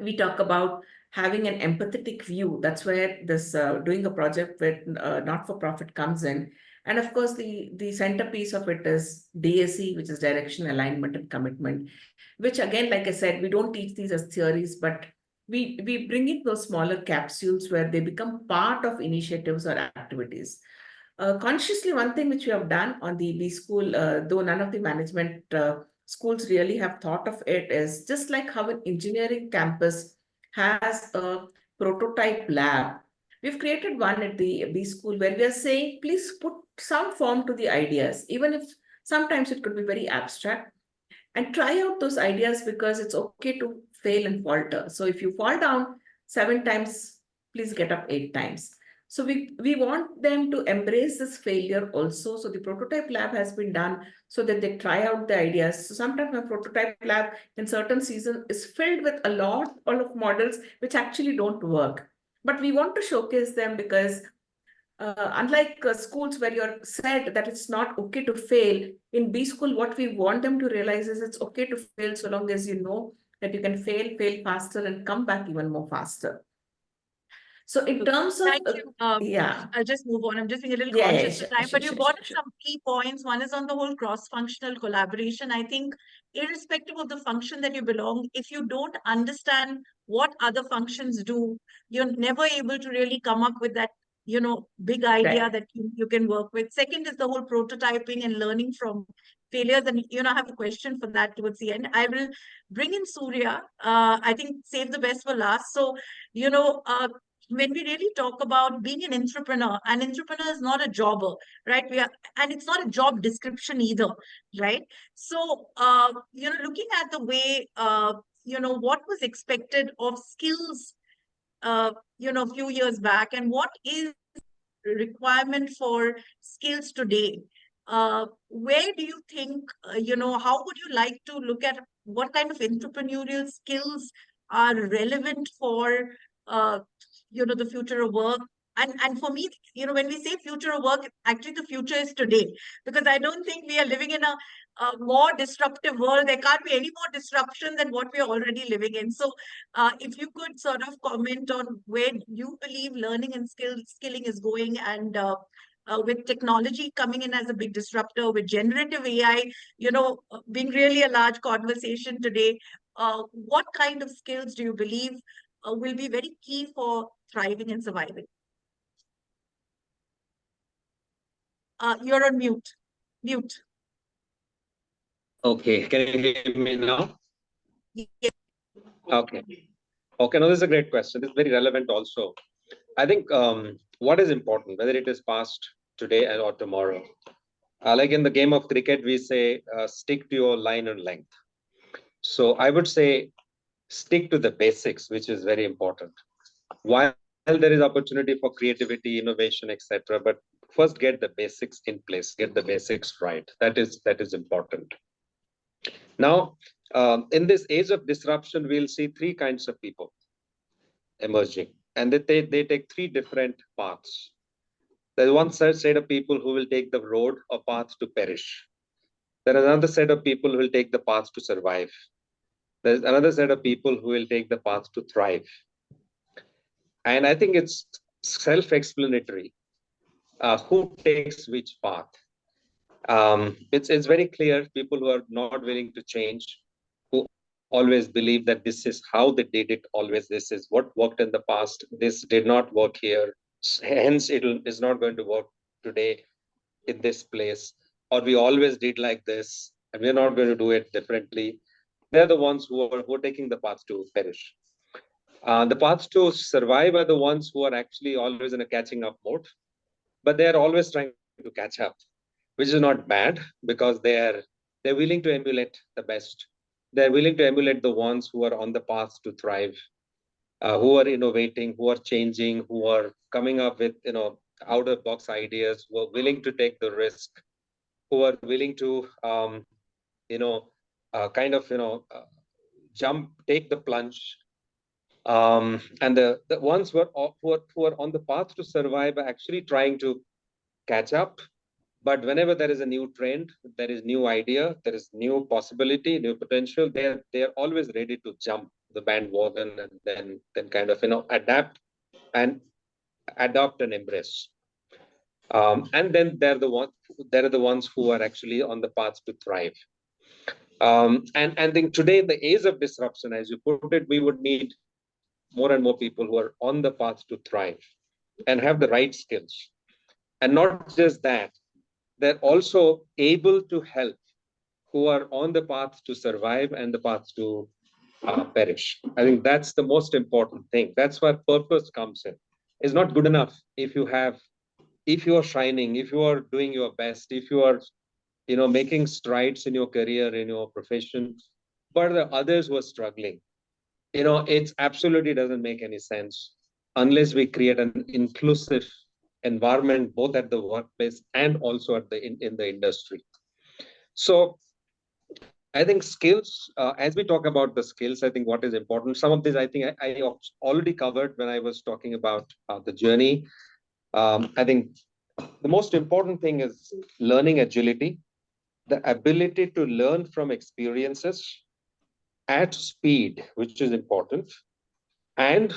We talk about having an empathetic view. That's where this doing a project with not-for-profit comes in. And of course, the centerpiece of it is DAC, which is direction, alignment, and commitment, which again, like I said, we don't teach these as theories, but we bring in those smaller capsules where they become part of initiatives or activities. Consciously, one thing which we have done on the B school, though none of the management schools really have thought of it, is just like how an engineering campus has a prototype lab. We've created one at the B school where we are saying, please put some form to the ideas, even if sometimes it could be very abstract, and try out those ideas, because it's okay to fail and falter. So if you fall down 7 times, please get up 8 times. So we want them to embrace this failure also. So the prototype lab has been done so that they try out the ideas. So sometimes my prototype lab in certain season is filled with a lot of models which actually don't work. But we want to showcase them, because unlike schools where you're said that it's not okay to fail, in B school, what we want them to realize is it's okay to fail so long as you know that you can fail faster, and come back even more faster. So in terms of, thank you. yeah, I'll just move on. I'm just being a little Yeah, conscious sure, of time, sure, but you sure, brought sure, up some key points. One is on the whole cross-functional collaboration. I think irrespective of the function that you belong, if you don't understand what other functions do, you're never able to really come up with that, big idea Right. that you can work with. Second is the whole prototyping and learning from failures. And, I have a question for that towards the end. I will bring in Surya. I think save the best for last. So, when we really talk about being an entrepreneur is not a jobber, right? And it's not a job description either, right? So, looking at the way, what was expected of skills, a few years back, and what is requirement for skills today, where do you think, how would you like to look at what kind of entrepreneurial skills are relevant for, the future of work? And for me, when we say future of work, actually the future is today, because I don't think we are living in a more disruptive world. There can't be any more disruption than what we are already living in. So if you could sort of comment on where you believe learning and skilling is going, and with technology coming in as a big disruptor, with generative AI, being really a large conversation today, what kind of skills do you believe will be very key for thriving and surviving? You're on mute. Mute. Okay, can you hear me now? Yes. Okay. Okay, no, this is a great question. It's very relevant also. I think what is important, whether it is past, today, or tomorrow, like in the game of cricket, we say stick to your line and length. So I would say stick to the basics, which is very important. While there is opportunity for creativity, innovation, etc., but first get the basics in place, get the basics right. That is important. Now, in this age of disruption, we'll see three kinds of people emerging, and they take three different paths. There's one set of people who will take the road or path to perish. There is another set of people who will take the path to survive. There's another set of people who will take the path to thrive. And I think it's self-explanatory who takes which path. It's very clear people who are not willing to change, who always believe that this is how they did it, always this is what worked in the past, this did not work here, hence it is not going to work today in this place, or we always did like this and we're not going to do it differently. They're the ones who are taking the path to perish. The paths to survive are the ones who are actually always in a catching up mode, but they are always trying to catch up, which is not bad, because they're willing to emulate the best. They're willing to emulate the ones who are on the path to thrive, who are innovating, who are changing, who are coming up with out of box ideas, who are willing to take the risk, who are willing to jump, take the plunge. And the ones who are on the path to survive are actually trying to catch up. But whenever there is a new trend, there is new idea, there is new possibility, new potential, they're always ready to jump the bandwagon and then kind of adapt and adopt and embrace. And then there are the ones who are actually on the path to thrive. And then today, in the age of disruption, as you put it, we would need more and more people who are on the path to thrive and have the right skills. And not just that, they're also able to help who are on the path to survive and the path to perish. I think that's the most important thing. That's where purpose comes in. It's not good enough if you are shining, if you are doing your best, if you are making strides in your career, in your profession, but the others who are struggling. It absolutely doesn't make any sense unless we create an inclusive environment, both at the workplace and also at in the industry. So I think skills, as we talk about the skills, I think what is important, some of this I think I already covered when I was talking about the journey. I think the most important thing is learning agility, the ability to learn from experiences at speed, which is important, and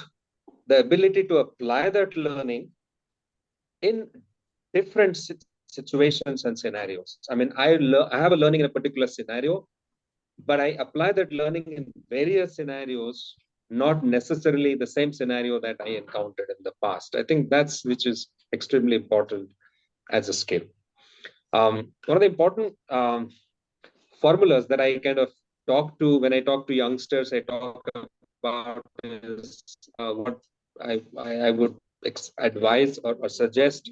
the ability to apply that learning in different situations and scenarios. I mean, I have a learning in a particular scenario, but I apply that learning in various scenarios, not necessarily the same scenario that I encountered in the past. I think that's which is extremely important as a skill. One of the important formulas that I kind of talk to when I talk to youngsters, I talk about is what I would advise or suggest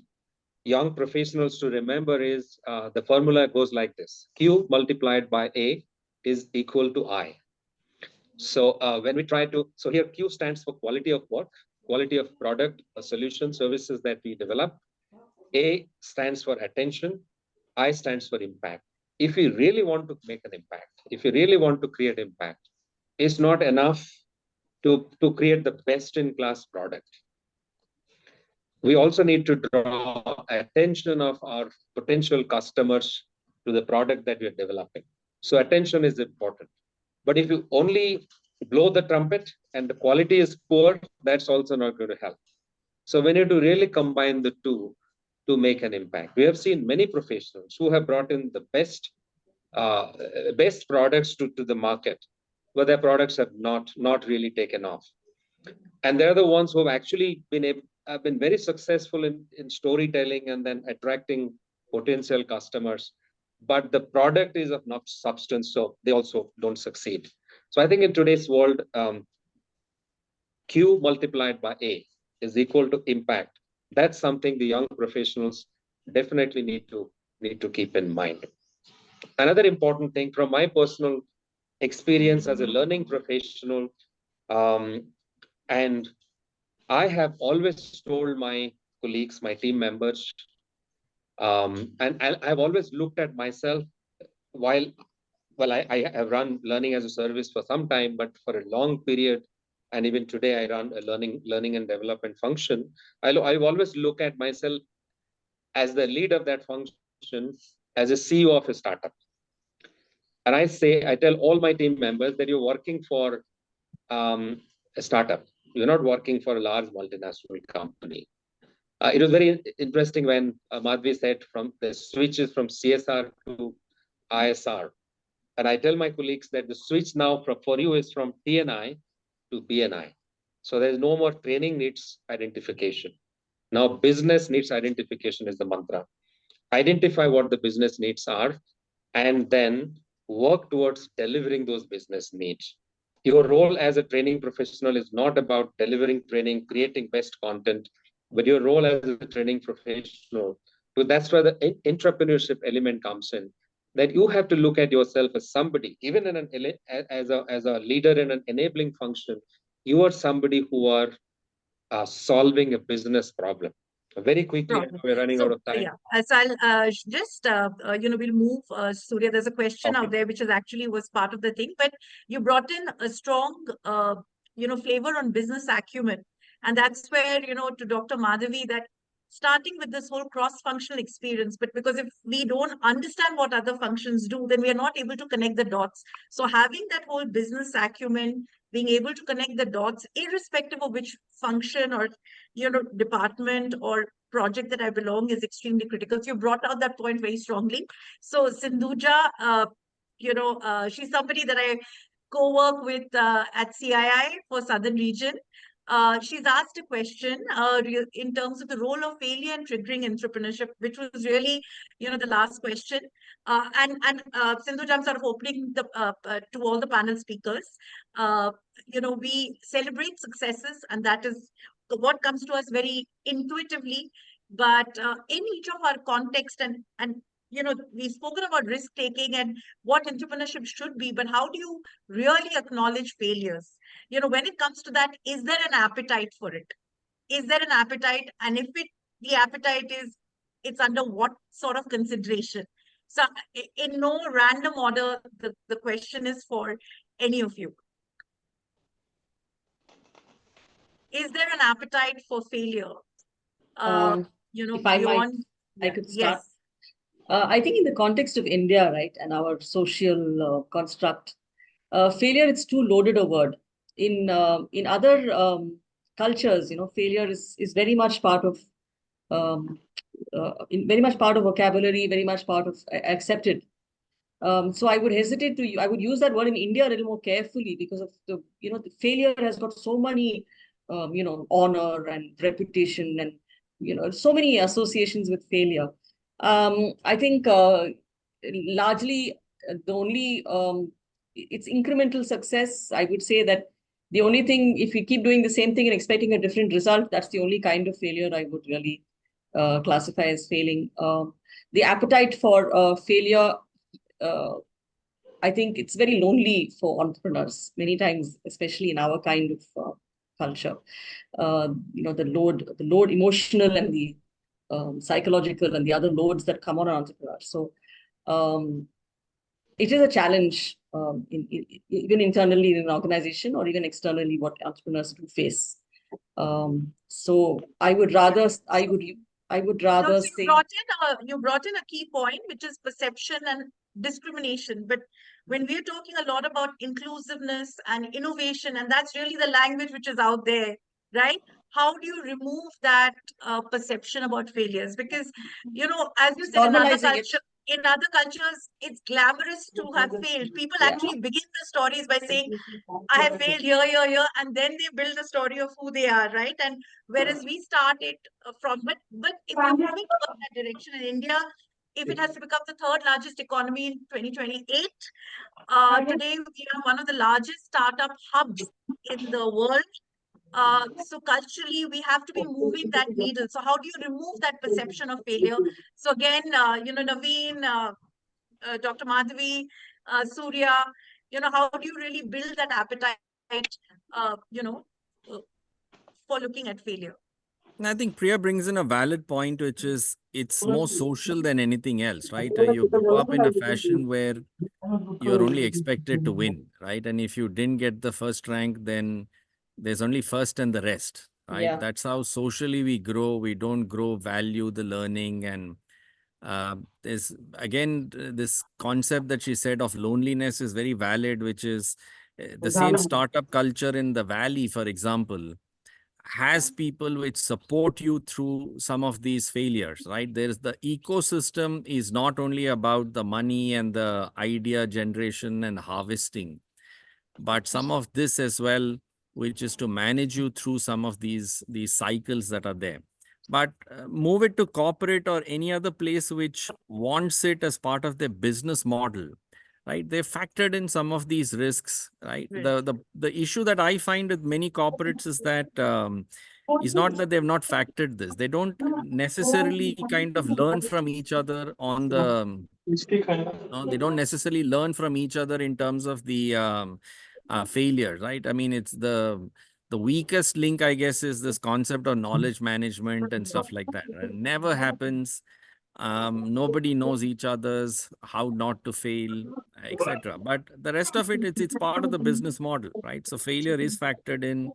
young professionals to remember is the formula goes like this: Q multiplied by A is equal to I. So when we try to, so here Q stands for quality of work, quality of product, solution, services that we develop. A stands for attention, I stands for impact. If we really want to make an impact, if you really want to create impact, it's not enough to create the best in class product. We also need to draw attention of our potential customers to the product that we're developing. So attention is important. But if you only blow the trumpet and the quality is poor, that's also not going to help. So we need to really combine the two to make an impact. We have seen many professionals who have brought in the best products to the market, but their products have not really taken off. And they're the ones who have actually been very successful in storytelling and then attracting potential customers. But the product is of not substance, so they also don't succeed. So I think in today's world, Q multiplied by A is equal to impact. That's something the young professionals definitely need to keep in mind. Another important thing from my personal experience as a learning professional, and I have always told my colleagues, my team members, and I've always looked at myself I have run learning as a service for some time, but for a long period, and even today I run a learning and development function. I've always looked at myself as the lead of that function, as a CEO of a startup. And I tell all my team members that you're working for a startup. You're not working for a large multinational company. It was very interesting when Madhvi said from the switches from CSR to ISR. And I tell my colleagues that the switch now for you is from TNI to BNI. So there's no more training needs identification. Now business needs identification is the mantra. Identify what the business needs are, and then work towards delivering those business needs. Your role as a training professional is not about delivering training, creating best content, but your role as a training professional, so that's where the entrepreneurship element comes in, that you have to look at yourself as somebody, even as a leader in an enabling function, you are somebody who are solving a business problem. Very quickly, we're running out of time. Yeah, so I'll just, we'll move, Surya, there's a question out there, which was part of the thing, but you brought in a strong, flavor on business acumen. And that's where, to Dr. Madhavi, that starting with this whole cross-functional experience, but because if we don't understand what other functions do, then we are not able to connect the dots. So having that whole business acumen, being able to connect the dots, irrespective of which function or, department or project that I belong, is extremely critical. So you brought out that point very strongly. So Sindhuja, she's somebody that I co-work with at CII for Southern Region. She's asked a question in terms of the role of failure and triggering entrepreneurship, which was really, the last question. And Sindhuja, I'm sort of opening to all the panel speakers. We celebrate successes, and that is what comes to us very intuitively. But in each of our context, and we've spoken about risk taking and what entrepreneurship should be, but how do you really acknowledge failures? When it comes to that, is there an appetite for it? Is there an appetite? And if the appetite it's under what sort of consideration? So in no random order, the question is for any of you. Is there an appetite for failure? If I might, I could start. Yes. I think in the context of India, right, and our social construct, failure, it's too loaded a word. In other cultures, failure is very much part of very much part of vocabulary, very much part of accepted. So I would I would use that word in India a little more carefully, because of the failure has got so many honor and reputation and so many associations with failure. I think largely the only it's incremental success. I would say that The only thing, if we keep doing the same thing and expecting a different result, that's the only kind of failure I would really classify as failing. The appetite for failure, I think it's very lonely for entrepreneurs many times, especially in our kind of culture. The load, emotional and the psychological and the other loads that come on entrepreneurs. So it is a challenge even internally in an organization or even externally what entrepreneurs do face. So I would rather No, say you brought in a key point, which is perception and discrimination. But when we're talking a lot about inclusiveness and innovation, and that's really the language which is out there, right? How do you remove that perception about failures? Because, as you said, normalizing it. in other cultures, it's glamorous to have failed. People Yeah. actually begin the stories by saying, I have failed here, and then they build a story of who they are, right? And whereas we started from, but if we're moving towards that direction in India, if it has to become the third largest economy in 2028, today we are one of the largest startup hubs in the world. So culturally, we have to be moving that needle. So how do you remove that perception of failure? So again, Naveen, Dr. Madhavi, Surya, how do you really build that appetite, for looking at failure? And I think Priya brings in a valid point, which is it's more social than anything else, right? You grow up in a fashion where you're only expected to win, right? And if you didn't get the first rank, then there's only first and the rest, right? Yeah. That's how socially we grow. We don't value the learning. And there's again this concept that she said of loneliness is very valid, which is the same startup culture in the Valley, for example, has people which support you through some of these failures, right? There's the ecosystem is not only about the money and the idea generation and harvesting, but some of this as well, which is to manage you through some of these cycles that are there. But move it to corporate or any other place which wants it as part of their business model, right? They factored in some of these risks, right? Right. The issue that I find with many corporates is that is not that they've not factored this. They don't necessarily kind of learn from each other on the, they don't necessarily learn from each other in terms of the failure, right? I mean, it's the weakest link, I guess, is this concept of knowledge management and stuff like that. It never happens. Nobody knows each other's how not to fail, etc. But the rest of it, it's part of the business model, right? So failure is factored in.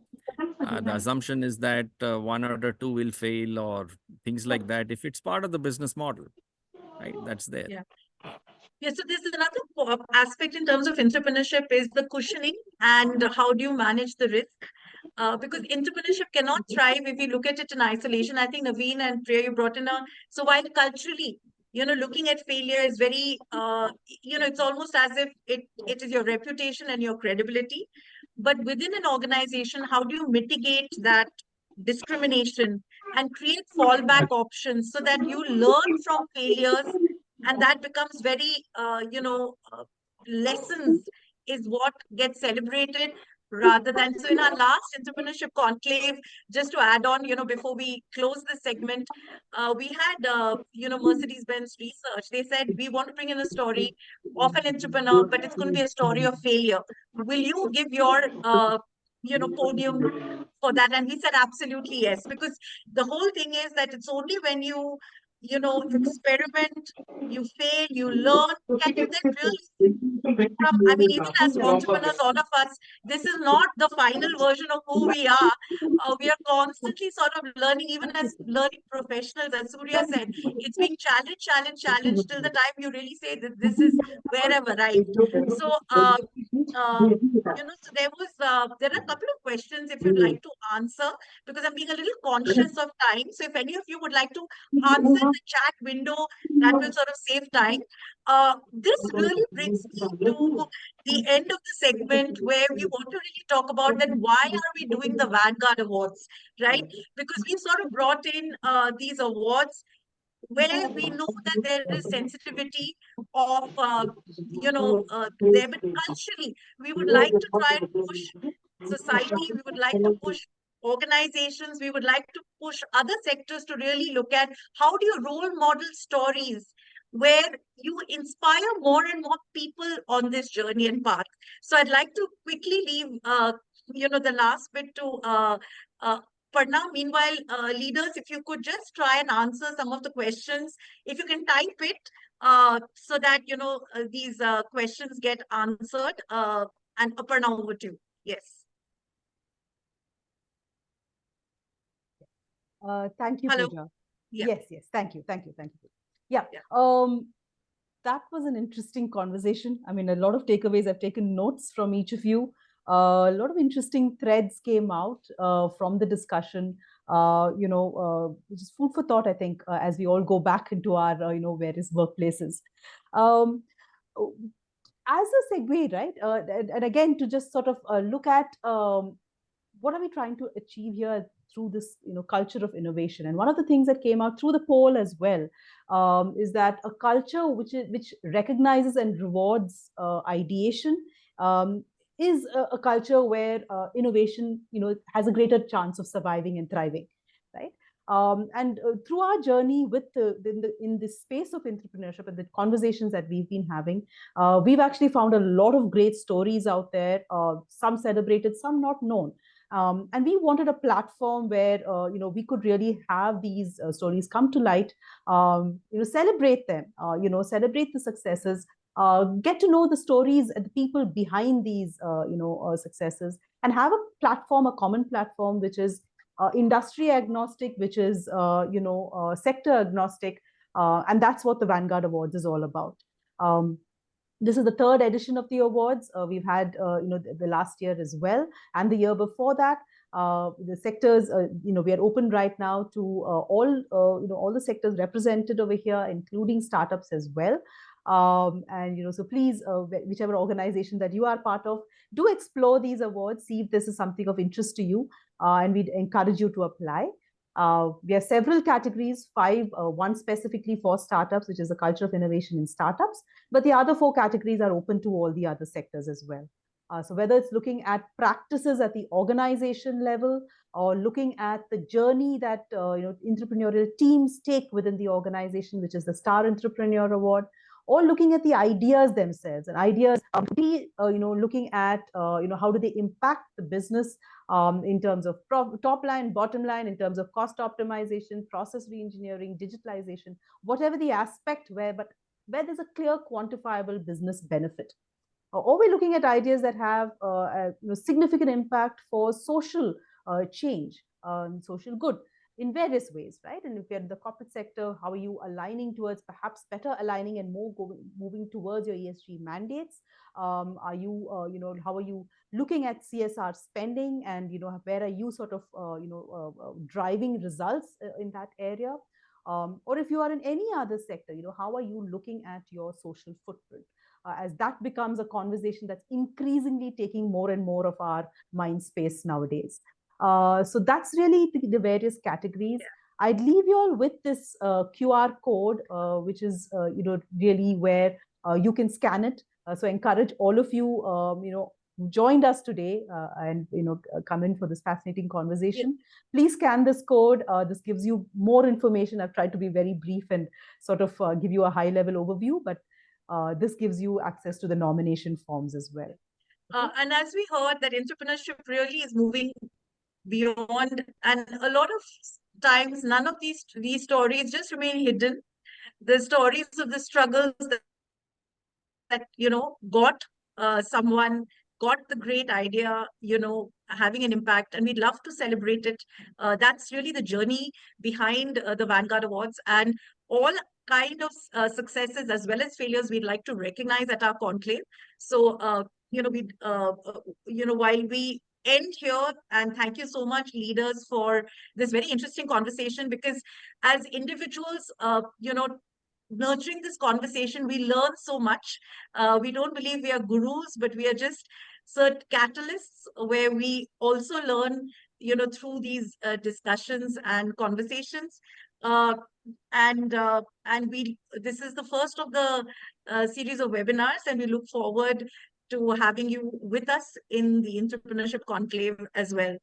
The assumption is that one out of two will fail or things like that. If it's part of the business model, right? That's there. Yeah. Yeah, so there's another aspect in terms of entrepreneurship is the cushioning and how do you manage the risk? Because entrepreneurship cannot thrive if you look at it in isolation. I think Naveen and Priya, you brought in so while culturally, looking at failure is very, it's almost as if it is your reputation and your credibility. But within an organization, how do you mitigate that discrimination and create fallback options so that you learn from failures and that becomes very, lessons is what gets celebrated rather than. So in our last entrepreneurship conclave, just to add on, before we close this segment, we had, Mercedes-Benz research. They said, we want to bring in a story of an entrepreneur, but it's going to be a story of failure. Will you give your, podium for that? And he said, absolutely yes, because the whole thing is that it's only when you experiment, you fail, you learn. Can you then really I mean, even as entrepreneurs, all of us, this is not the final version of who we are. We are constantly sort of learning, even as learning professionals, as Surya said, it's being challenged till the time you really say that this is where I've arrived. So, so there are a couple of questions if you'd like to answer, because I'm being a little conscious of time. So if any of you would like to answer in the chat window, that will sort of save time. This really brings me to the end of the segment where we want to really talk about that why are we doing the Vanguard Awards, right? Because we've sort of brought in these awards where we know that there is sensitivity of, there, but culturally, we would like to try and push society, we would like to push organizations, we would like to push other sectors to really look at how do you role model stories where you inspire more and more people on this journey and path. So I'd like to quickly leave, the last bit to Parna. Meanwhile, leaders, if you could just try and answer some of the questions, if you can type it, so that, these questions get answered. And Aparna, over to you. Yes. Thank you, Hello. Pooja. Yeah. Yes, thank you. Yeah. Yeah. That was an interesting conversation. I mean, a lot of takeaways. I've taken notes from each of you. A lot of interesting threads came out from the discussion. Which is food for thought, I think, as we all go back into our various workplaces. As a segue, right? And again, to just sort of look at what are we trying to achieve here through this culture of innovation. And one of the things that came out through the poll as well is that a culture which recognizes and rewards ideation is a culture where innovation has a greater chance of surviving and thriving, right? And through our journey with in this space of entrepreneurship and the conversations that we've been having, we've actually found a lot of great stories out there, some celebrated, some not known. And we wanted a platform where we could really have these stories come to light, celebrate them, celebrate the successes, get to know the stories and the people behind these successes, and have a platform, a common platform, which is industry agnostic, which is sector agnostic, and that's what the Vanguard Awards is all about. This is the third edition of the awards. We've had, the last year as well, and the year before that. The sectors, we are open right now to all the sectors represented over here, including startups as well. And so please, whichever organization that you are part of, do explore these awards, see if this is something of interest to you, and we'd encourage you to apply. We have several categories, 5, one specifically for startups, which is the culture of innovation in startups, but the other 4 categories are open to all the other sectors as well. So whether it's looking at practices at the organization level, or looking at the journey that entrepreneurial teams take within the organization, which is the Star Entrepreneur Award, or looking at the ideas themselves, and ideas looking at how do they impact the business in terms of top line, bottom line, in terms of cost optimization, process reengineering, digitalization, whatever the aspect where there's a clear quantifiable business benefit. Or we're looking at ideas that have significant impact for social change, social good in various ways, right? And if you're in the corporate sector, how are you aligning towards perhaps better aligning and moving towards your ESG mandates? Are you, how are you looking at CSR spending, and where are you sort of, driving results in that area? Or if you are in any other sector, how are you looking at your social footprint? As that becomes a conversation that's increasingly taking more and more of our mind space nowadays. So that's really the various categories. I'd leave you all with this QR code, which is really where you can scan it. So encourage all of you, who joined us today and come in for this fascinating conversation. Please scan this code. This gives you more information. I've tried to be very brief and sort of give you a high-level overview, but this gives you access to the nomination forms as well. And as we heard, that entrepreneurship really is moving beyond, and a lot of times none of these stories just remain hidden. The stories of the struggles that someone got the great idea, having an impact, and we'd love to celebrate it. That's really the journey behind the Vanguard Awards, and all kind of successes as well as failures we'd like to recognize at our conclave. So while we end here, and thank you so much, leaders, for this very interesting conversation, because as individuals, nurturing this conversation, we learn so much. We don't believe we are gurus, but we are just certain catalysts where we also learn, through these discussions and conversations. This is the first of the series of webinars, and we look forward to having you with us in the Entrepreneurship Conclave as well,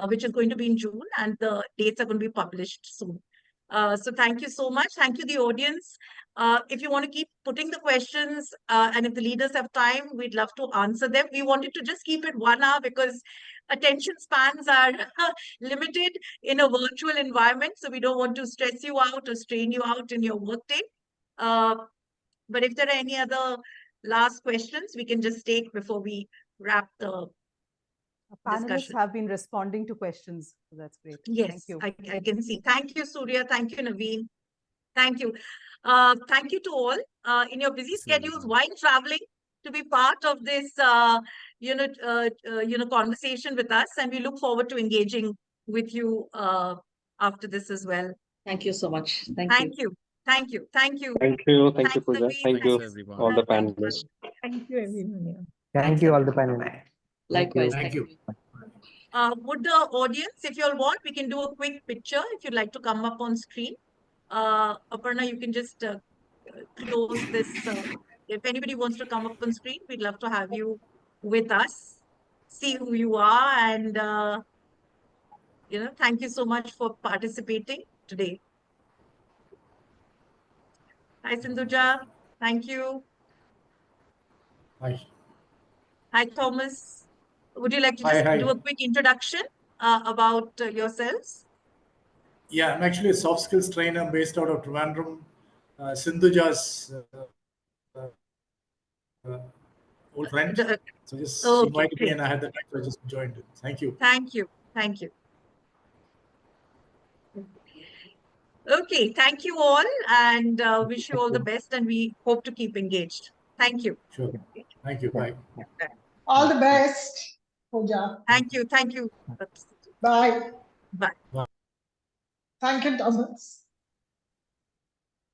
which is going to be in June, and the dates are going to be published soon. So thank you so much. Thank you, the audience. If you want to keep putting the questions, and if the leaders have time, we'd love to answer them. We wanted to just keep it 1 hour because attention spans are limited in a virtual environment. So we don't want to stress you out or strain you out in your workday. But if there are any other last questions, we can just take before we wrap the Our panelists discussion. have been responding to questions. So that's great. Thank Yes, you. I can see. Thank you, Surya. Thank you, Naveen. Thank you. Thank you to all in your busy Yes, schedules everyone. while traveling to be part of this conversation with us, and we look forward to engaging with you after this as well. Thank you so much. Thank you. Thank you. Thank you. Thank you. Thank you. Thank you, Thanks, Pooja. Naveen. Thank Thanks, you, everyone. all the Thank you. panelists. Thank you, everyone. Yeah. Thank you, all the panelists. Likewise. Thank Thank you. you. Would the audience, if you all want, we can do a quick picture if you'd like to come up on screen. Aparna, you can just close this. If anybody wants to come up on screen, we'd love to have you with us, see who you are, and thank you so much for participating today. Hi, Sindhuja. Thank you. Hi. Hi, Thomas. Would you like to Hi, just hi. do a quick introduction about yourselves? Yeah, I'm actually a soft skills trainer based out of Trivandrum. Sindhuja's old friend. The- So just Okay, invited me great. and I had the time, so I just joined it. Thank you. Thank you. Thank you. Okay, thank you all, and wish you all the best, and we hope to keep engaged. Thank you. Sure. Thank you. Bye. All the best, Pooja. Thank you. Thank you. Bye. Bye. Thank you, Thomas.